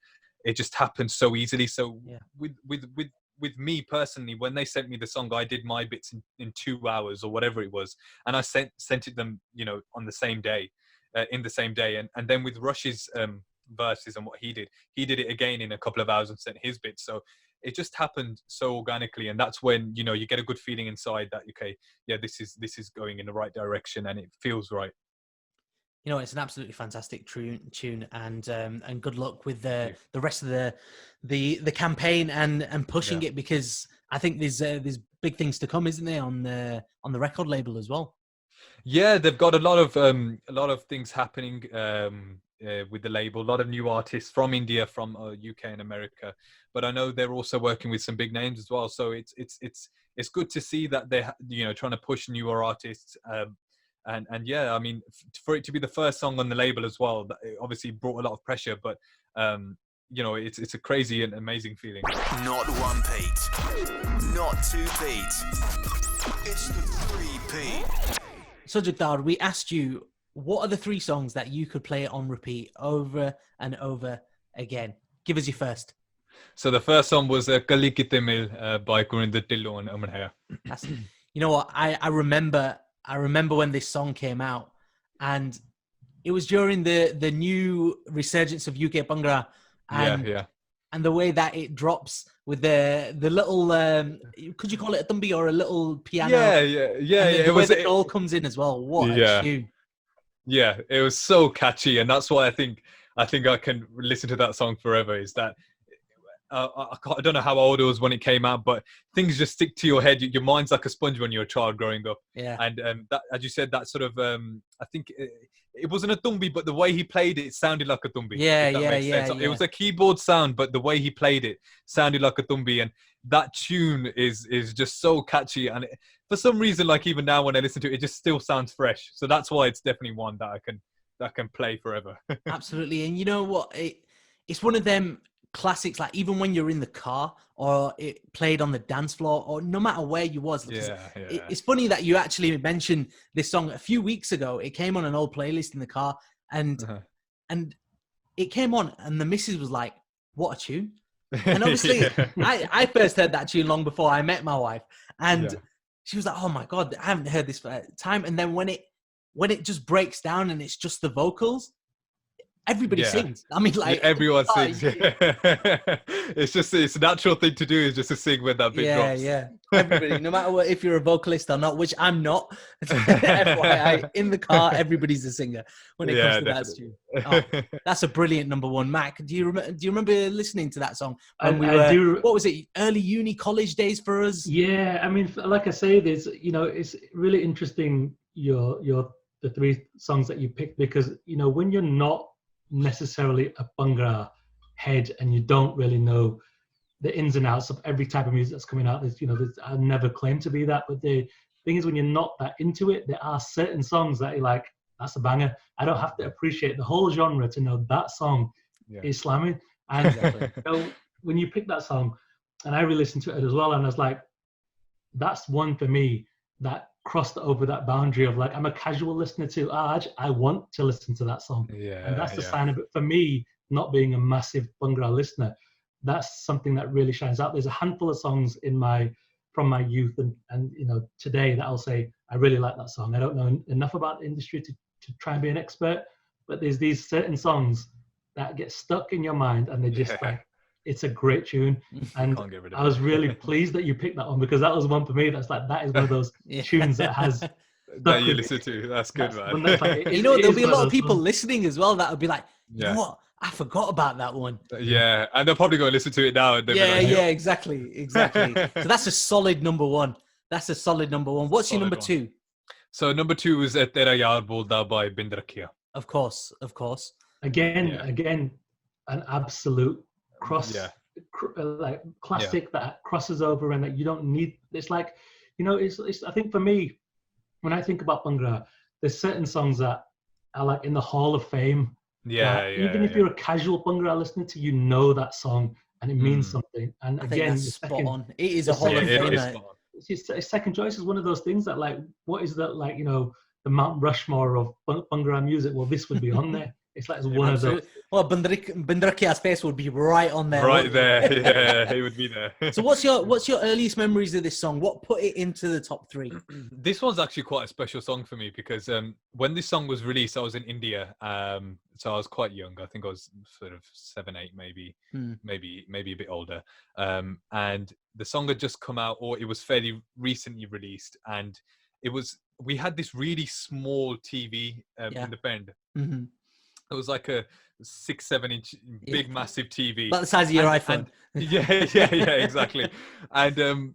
S4: It just happened so easily. So with me personally, when they sent me the song, I did my bits in 2 hours or whatever it was, and I sent it them, you know, on the same day, in the same day, and then with Rush's verses and what he did it again in a couple of hours and sent his bits. So it just happened so organically, and that's when, you know, you get a good feeling inside that, okay, yeah, this is going in the right direction, and it feels right.
S2: You know, it's an absolutely fantastic tune, and good luck with
S4: Thank
S2: the rest of the campaign and pushing
S4: Yeah.
S2: it, because I think there's big things to come, isn't there, on the record label as well.
S4: Yeah, they've got a lot of things happening with the label. A lot of new artists from India, from UK and America. But I know they're also working with some big names as well. So it's good to see that they're trying to push newer artists. And yeah, I mean, for it to be the first song on the label as well, that it obviously brought a lot of pressure. But it's a crazy and amazing feeling.
S1: Not one Pete, not two Pete. It's the three Pete.
S2: So Jagtar, we asked you, what are the 3 songs that you could play on repeat over and over again? Give us your first.
S4: So the first song was Kali Kite Mil by Gurinder Dhillon and Aman Haya.
S2: You know what? I remember when this song came out, and it was during the new resurgence of UK Bhangra, and and the way that it drops with the little could you call it a tumbi or a little piano?
S4: Yeah.
S2: It all comes in as well. What a tune!
S4: Yeah, it was so catchy, and that's why I think I can listen to that song forever. Is that I don't know how old it was when it came out, but things just stick to your head. Your mind's like a sponge when you're a child growing up.
S2: Yeah.
S4: And that, as you said, that sort of I think it wasn't a tumbi, but the way he played it sounded like a tumbi.
S2: Yeah.
S4: It was a keyboard sound, but the way he played it sounded like a tumbi, and that tune is just so catchy. And for some reason, like even now when I listen to it, it just still sounds fresh. So that's why it's definitely one that I can play forever.
S2: Absolutely. And you know what? It's one of them classics, like even when you're in the car or it played on the dance floor or no matter where you was. It's funny that you actually mentioned this song a few weeks ago. It came on an old playlist in the car, and and it came on, and the missus was like, what a tune. And obviously I first heard that tune long before I met my wife, and she was like, oh my God, I haven't heard this for time. And then when it just breaks down and it's just the vocals, everybody sings. I mean, like
S4: everyone sings. It's a natural thing to do, is just to sing when that bit drops.
S2: Yeah. Everybody, no matter what, if you're a vocalist or not, which I'm not. FYI, in the car, everybody's a singer when it comes to
S4: definitely.
S2: that tune. Oh, that's a brilliant number one. Mac, do you remember listening to that song when
S3: I do.
S2: What was it? Early uni college days for us.
S3: Yeah, I mean, like I say, there's it's really interesting the 3 songs that you picked, because when you're not necessarily a Bhangra head and you don't really know the ins and outs of every type of music that's coming out, I never claim to be that, but the thing is, when you're not that into it, there are certain songs that you're like, that's a banger. I don't have to appreciate the whole genre to know that song is slamming. And when you pick that song, and I re-listened to it as well, and I was like, that's one for me that crossed over that boundary of like, I'm a casual listener to, I want to listen to that song. And that's the sign of it. For me, not being a massive Bhangra listener, that's something that really shines out. There's a handful of songs from my youth and today that I'll say, I really like that song. I don't know enough about the industry to try and be an expert, but there's these certain songs that get stuck in your mind, and they just like, it's a great tune. And I was really pleased that you picked that one, because that was one for me that's like, that is one of those tunes that has
S4: that you listen to. That's good, man.
S2: There'll be a lot of people listening as well that'll be like, you know what, I forgot about that one.
S4: Yeah, and they'll probably go listen to it now. And
S2: Exactly. So that's a solid number one. What's your number 2?
S4: So number 2 is Tera Yaar Bolda by Bind Rakhiya.
S2: Of course.
S3: Again, an absolute like classic that crosses over, and that you don't need. It's like, it's I think for me, when I think about Bhangra, there's certain songs that are like in the Hall of Fame. Even if you're a casual Bhangra listener to, that song, and it means something. And again,
S2: spot on. It is a Hall of Fame.
S3: It's second choice is one of those things that, like, what is that, like, the Mount Rushmore of Bhangra music? Well, this would be on there. It's like one of those. Well,
S2: Bind Rakhiya's face would be right on there.
S4: Right there, yeah, he would be there.
S2: So what's your earliest memories of this song? What put it into the top 3?
S4: This one's actually quite a special song for me, because when this song was released, I was in India, so I was quite young. I think I was sort of 7, 8, maybe a bit older. And the song had just come out, or it was fairly recently released, and it was we had this really small TV in the bend.
S2: Mm-hmm.
S4: It was like a 6-7 inch big massive TV,
S2: about the size of your iPhone.
S4: yeah, exactly. And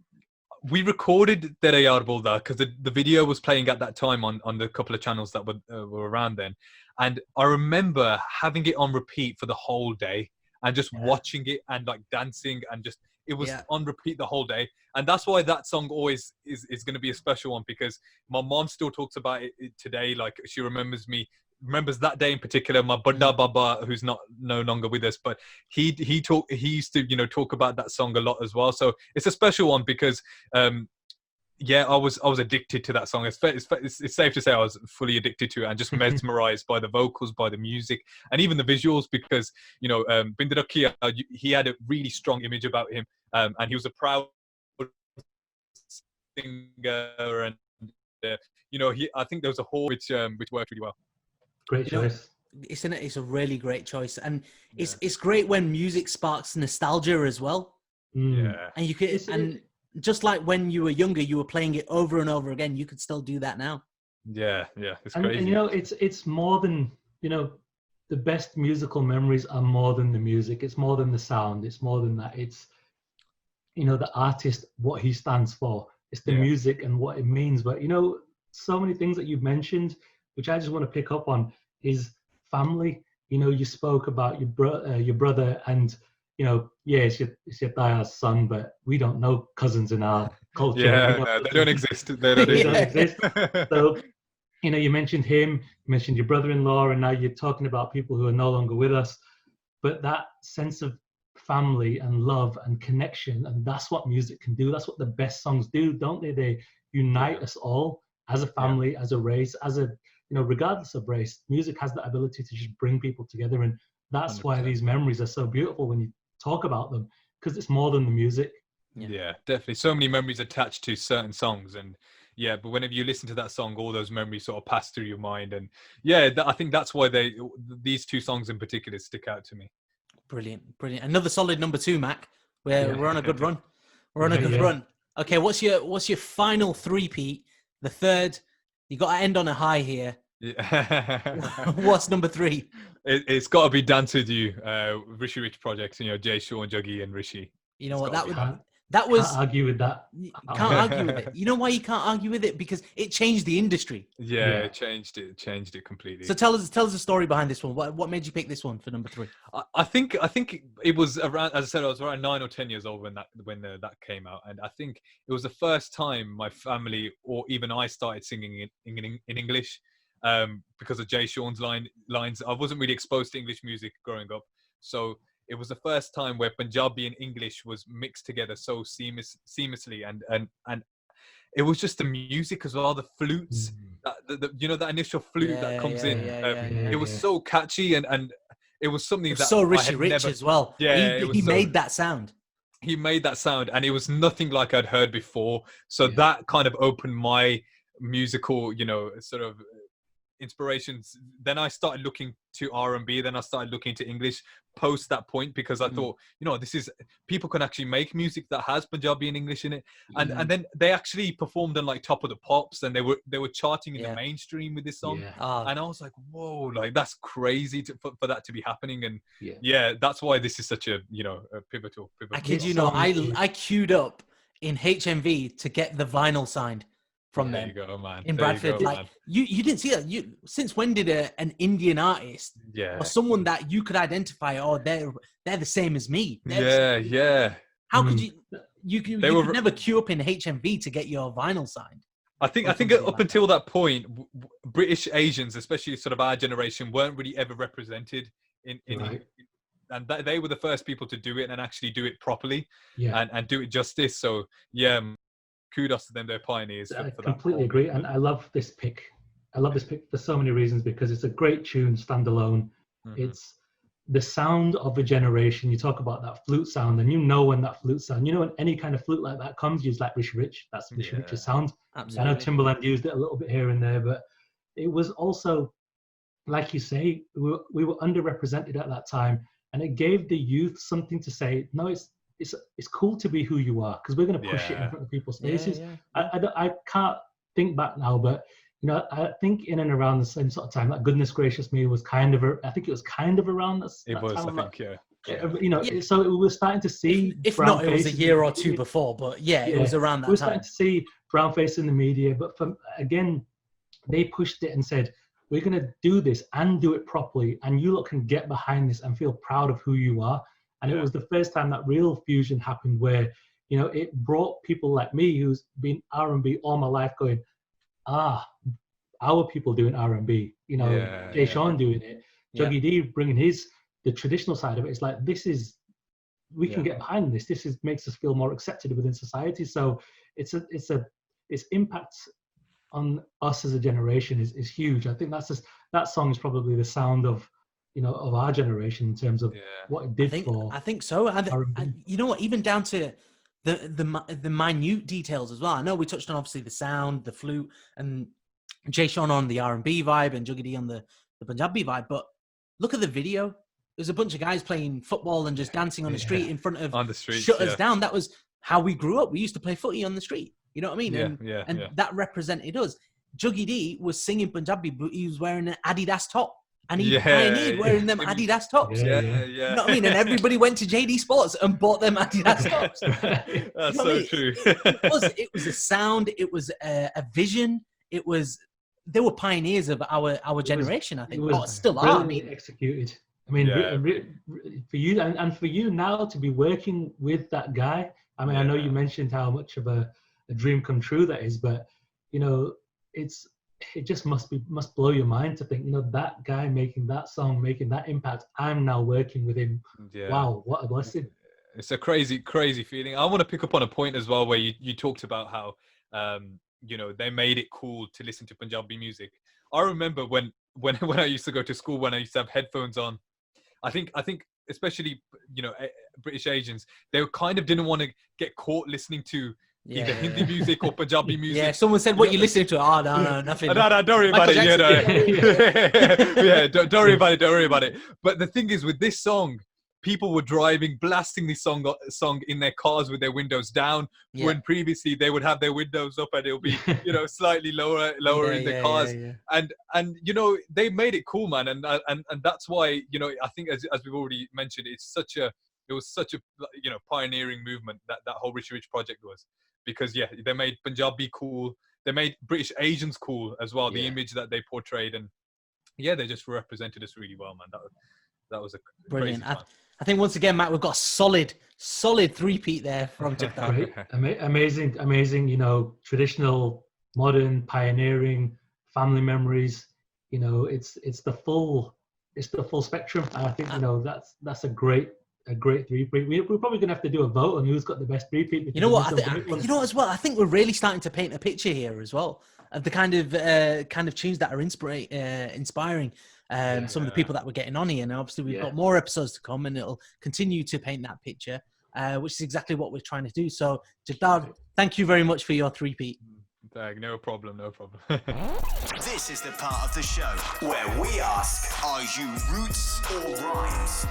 S4: we recorded Tere Yaar Bolda because the video was playing at that time on the couple of channels that were around then, and I remember having it on repeat for the whole day and just watching it and like dancing, and just it was on repeat the whole day. And that's why that song always is going to be a special one, because my mom still talks about it today. Like, she remembers that day in particular. My Badda Baba, who's no longer with us, but he used to talk about that song a lot as well. So it's a special one because I was addicted to that song. It's safe to say I was fully addicted to it, and just mesmerized by the vocals, by the music, and even the visuals, because Binder Rakhiya, he had a really strong image about him, and he was a proud singer, and I think there was a whole which worked really well.
S3: Great choice.
S2: It's a really great choice, and it's great when music sparks nostalgia as well.
S4: Yeah,
S2: and you can just like when you were younger, you were playing it over and over again. You could still do that now.
S4: Yeah, it's crazy.
S3: And it's more than the best musical memories are more than the music. It's more than the sound. It's more than that. It's the artist, what he stands for. It's the music and what it means. But so many things that you've mentioned, which I just want to pick up on, is family. You spoke about your brother, and it's your dad's son, but we don't know cousins in our culture.
S4: Yeah, they don't exist. They don't
S3: exist. So, you mentioned him, you mentioned your brother-in-law, and now you're talking about people who are no longer with us. But that sense of family and love and connection, and that's what music can do. That's what the best songs do, don't they? They unite us all as a family, as a race, regardless of race. Music has that ability to just bring people together, and that's 100%. Why these memories are so beautiful when you talk about them, because it's more than the music.
S4: Yeah, definitely. So many memories attached to certain songs, and but whenever you listen to that song, all those memories sort of pass through your mind, and I think that's why these two songs in particular stick out to me.
S2: Brilliant. Another solid number 2, Mac. We're on a good run. We're on a good run. Okay, what's your final three-peat? The third, you got to end on a high here.
S4: Yeah.
S2: What's number 3?
S4: It's got to be Dance With You, Rishi Rich project. Jay, Sean, Juggy, and Rishi.
S2: You know what? That was.
S3: Can't argue with that.
S2: Can't argue with it. You know why you can't argue with it? Because it changed the industry.
S4: Yeah, it changed it completely.
S2: So tell us the story behind this one. What made you pick this one for number 3?
S4: I think it was around, as I said, I was around 9 or 10 years old when that came out, and I think it was the first time my family or even I started singing in English, because of Jay Sean's lines. I wasn't really exposed to English music growing up, so it was the first time where Punjabi and English was mixed together so seamlessly, and it was just the music as well, the flutes, that initial flute that comes in. It was so catchy, and it was something that
S2: so Rishi Rich as well.
S4: Yeah,
S2: he made that sound.
S4: He made that sound, and it was nothing like I'd heard before. So that kind of opened my musical, sort of inspirations. Then I started looking to R&B, then I started looking to English post that point, because I thought, this is, people can actually make music that has Punjabi and English in it, and then they actually performed on like Top of the Pops, and they were charting in the mainstream with this song, and I was like, whoa, like that's crazy for that to be happening, and that's why this is such a a pivotal.
S2: I kid you not, I queued up in HMV to get the vinyl signed from them.
S4: There you go, man.
S2: In Bradford, you didn't see that. Since when did an Indian artist or someone that you could identify, they're the same as me? How could you could never queue up in HMV to get your vinyl signed?
S4: I think up until that point, British Asians, especially sort of our generation, weren't really ever represented in and they were the first people to do it and actually do it properly and do it justice. So kudos to them, they're pioneers.
S3: I completely agree, and I love this pick. I love this pick for so many reasons, because it's a great tune, standalone. It's the sound of a generation. You talk about that flute sound, and when that flute sound, when any kind of flute like that comes, used like Rishi Rich, that's Rishi Rich's sound. Absolutely. I know Timbaland used it a little bit here and there, but it was also, like you say, we were underrepresented at that time, and it gave the youth something to say, no, it's cool to be who you are, because we're going to push it in front of people's faces. I can't think back now, but I think in and around the same sort of time, that Goodness Gracious Me was kind of, I think it was kind of around that time.
S4: I think, yeah.
S3: So we were starting to see
S2: if
S3: brown
S2: not, it was a
S3: faces
S2: year
S3: in the
S2: or two
S3: media.
S2: before, but it was around that
S3: We were
S2: time.
S3: starting to see brown face in the media, but again, they pushed it and said, we're going to do this and do it properly, and you lot can get behind this and feel proud of who you are. And it was the first time that real fusion happened, where it brought people like me, who's been R&B all my life, going, our people doing R&B, Jay Sean doing it, Juggy D bringing the traditional side of it. It's like, we can get behind this. Makes us feel more accepted within society. So its impact on us as a generation is huge. I think that song is probably the sound of our generation in terms of what it did
S2: I think so.
S3: R&B.
S2: You know what? Even down to the minute details as well. I know we touched on obviously the sound, the flute, and Jay Sean on the R&B vibe and Juggy D on the Punjabi vibe. But look at the video. There's a bunch of guys playing football and just dancing on the street in front of Shut Us Down. That was how we grew up. We used to play footy on the street. You know what I mean? And that represented us. Juggy D was singing Punjabi, but he was wearing an Adidas top. And he pioneered wearing them Adidas tops.
S3: Yeah.
S2: You know what I mean? And everybody went to JD Sports and bought them Adidas tops.
S4: That's so true.
S2: It was a sound. It was a vision. They were pioneers of our generation, I think. Still are. I mean,
S3: executed. I mean, for you and for you now to be working with that guy. I mean, I know you mentioned how much of a dream come true that is, but it just must blow your mind to think, that guy making that song, making that impact. I'm now working with him. Yeah. Wow, what a blessing!
S4: It's a crazy, crazy feeling. I want to pick up on a point as well where you talked about how they made it cool to listen to Punjabi music. I remember when I used to go to school, when I used to have headphones on. I think especially British Asians, they kind of didn't want to get caught listening to either Hindi music or Punjabi music.
S2: Yeah, someone said, "What you listening to?" Oh, no, nothing.
S4: No, don't worry about it. Don't worry about it. Don't worry about it. But the thing is, with this song, people were driving, blasting this song in their cars with their windows down. Yeah. When previously they would have their windows up and it'll be, slightly lower in the cars. Yeah. And they made it cool, man. And that's why, I think as we've already mentioned, it was such a pioneering movement that whole Rishi Rich project was. Because they made Punjabi cool, they made British Asians cool as well. The image that they portrayed, and they just represented us really well, man. That was a
S2: brilliant.
S4: Crazy
S2: I think once again, Matt, we've got a solid three-peat there from Jagtar.
S3: Amazing. Traditional, modern, pioneering, family memories. It's the full spectrum. And I think that's a great three-peat. We're probably going to have to do a vote on who's got the best three-peat.
S2: You know what? As well, I think we're really starting to paint a picture here as well of the kind of tunes that are inspiring some of the people that we're getting on here. And obviously, we've got more episodes to come, and it'll continue to paint that picture, which is exactly what we're trying to do. So, Jagtar, thank you very much for your three-peat.
S4: No problem.
S1: This is the part of the show where we ask, are you roots or rhymes?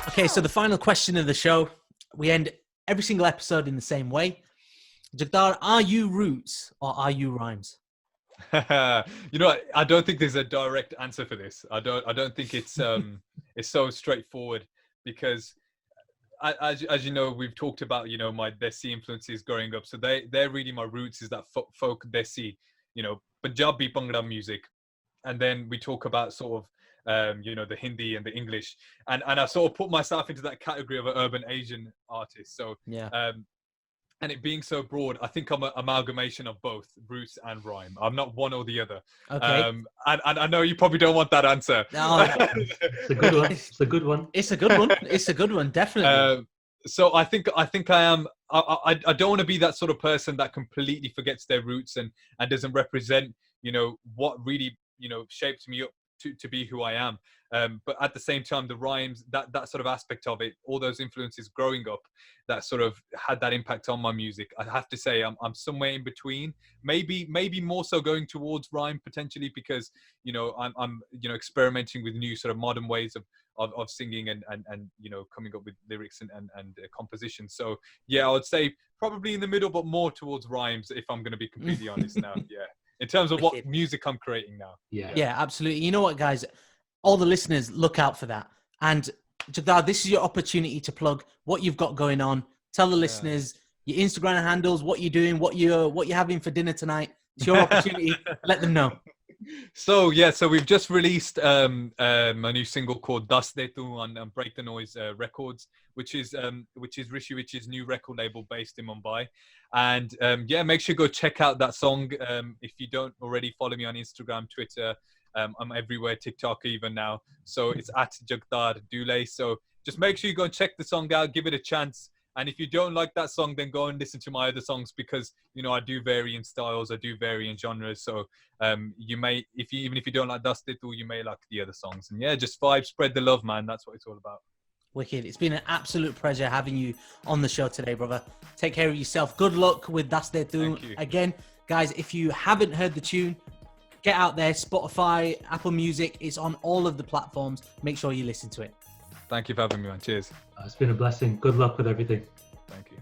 S2: Okay, so the final question of the show, we end every single episode in the same way. Jagtar, are you roots or are you rhymes?
S4: I don't think there's a direct answer for this. I don't think it's it's so straightforward, because as you know, we've talked about my Desi influences growing up. So they're really my roots, is that folk Desi, Punjabi Bhangra music, and then we talk about sort of the Hindi and the English, and I sort of put myself into that category of an urban Asian artist. So and it being so broad, I think I'm an amalgamation of both roots and rhyme. I'm not one or the other.
S2: Okay.
S4: And I know you probably don't want that answer.
S2: No,
S3: it's a good one. It's a good one.
S2: It's a good one, definitely.
S4: So I think I am. I don't want to be that sort of person that completely forgets their roots and doesn't represent what really shaped me up to be who I am. But at the same time, the rhymes, that sort of aspect of it, all those influences growing up, that sort of had that impact on my music. I have to say I'm somewhere in between. Maybe more so going towards rhyme potentially, because I'm experimenting with new sort of modern ways of singing and coming up with lyrics and composition. So I would say probably in the middle, but more towards rhymes, if I'm going to be completely honest now. in terms of what
S2: Wicked.
S4: music I'm creating now.
S2: Yeah, absolutely. You know what, guys? All the listeners, look out for that. And Jagtar, this is your opportunity to plug what you've got going on. Tell the listeners your Instagram handles, what you're doing, what you're having for dinner tonight. It's your opportunity. Let them know.
S4: So we've just released a new single called Das Detu on Break the Noise Records, which is Rishi Rich's new record label based in Mumbai. And make sure you go check out that song. If you don't already follow me on Instagram, Twitter, I'm everywhere, TikTok even now. So it's at Jagtar Dule. So just make sure you go and check the song out, give it a chance. And if you don't like that song, then go and listen to my other songs, because, you know, I do vary in styles, I do vary in genres. So you may, even if you don't like Das Detu, you may like the other songs. And yeah, just vibe, spread the love, man. That's what it's all about.
S2: Wicked. It's been an absolute pleasure having you on the show today, brother. Take care of yourself. Good luck with Das Detu. Again, guys, if you haven't heard the tune, get out there. Spotify, Apple Music, it's on all of the platforms. Make sure you listen to it.
S4: Thank you for having me on. Cheers.
S3: It's been a blessing. Good luck with everything.
S4: Thank you.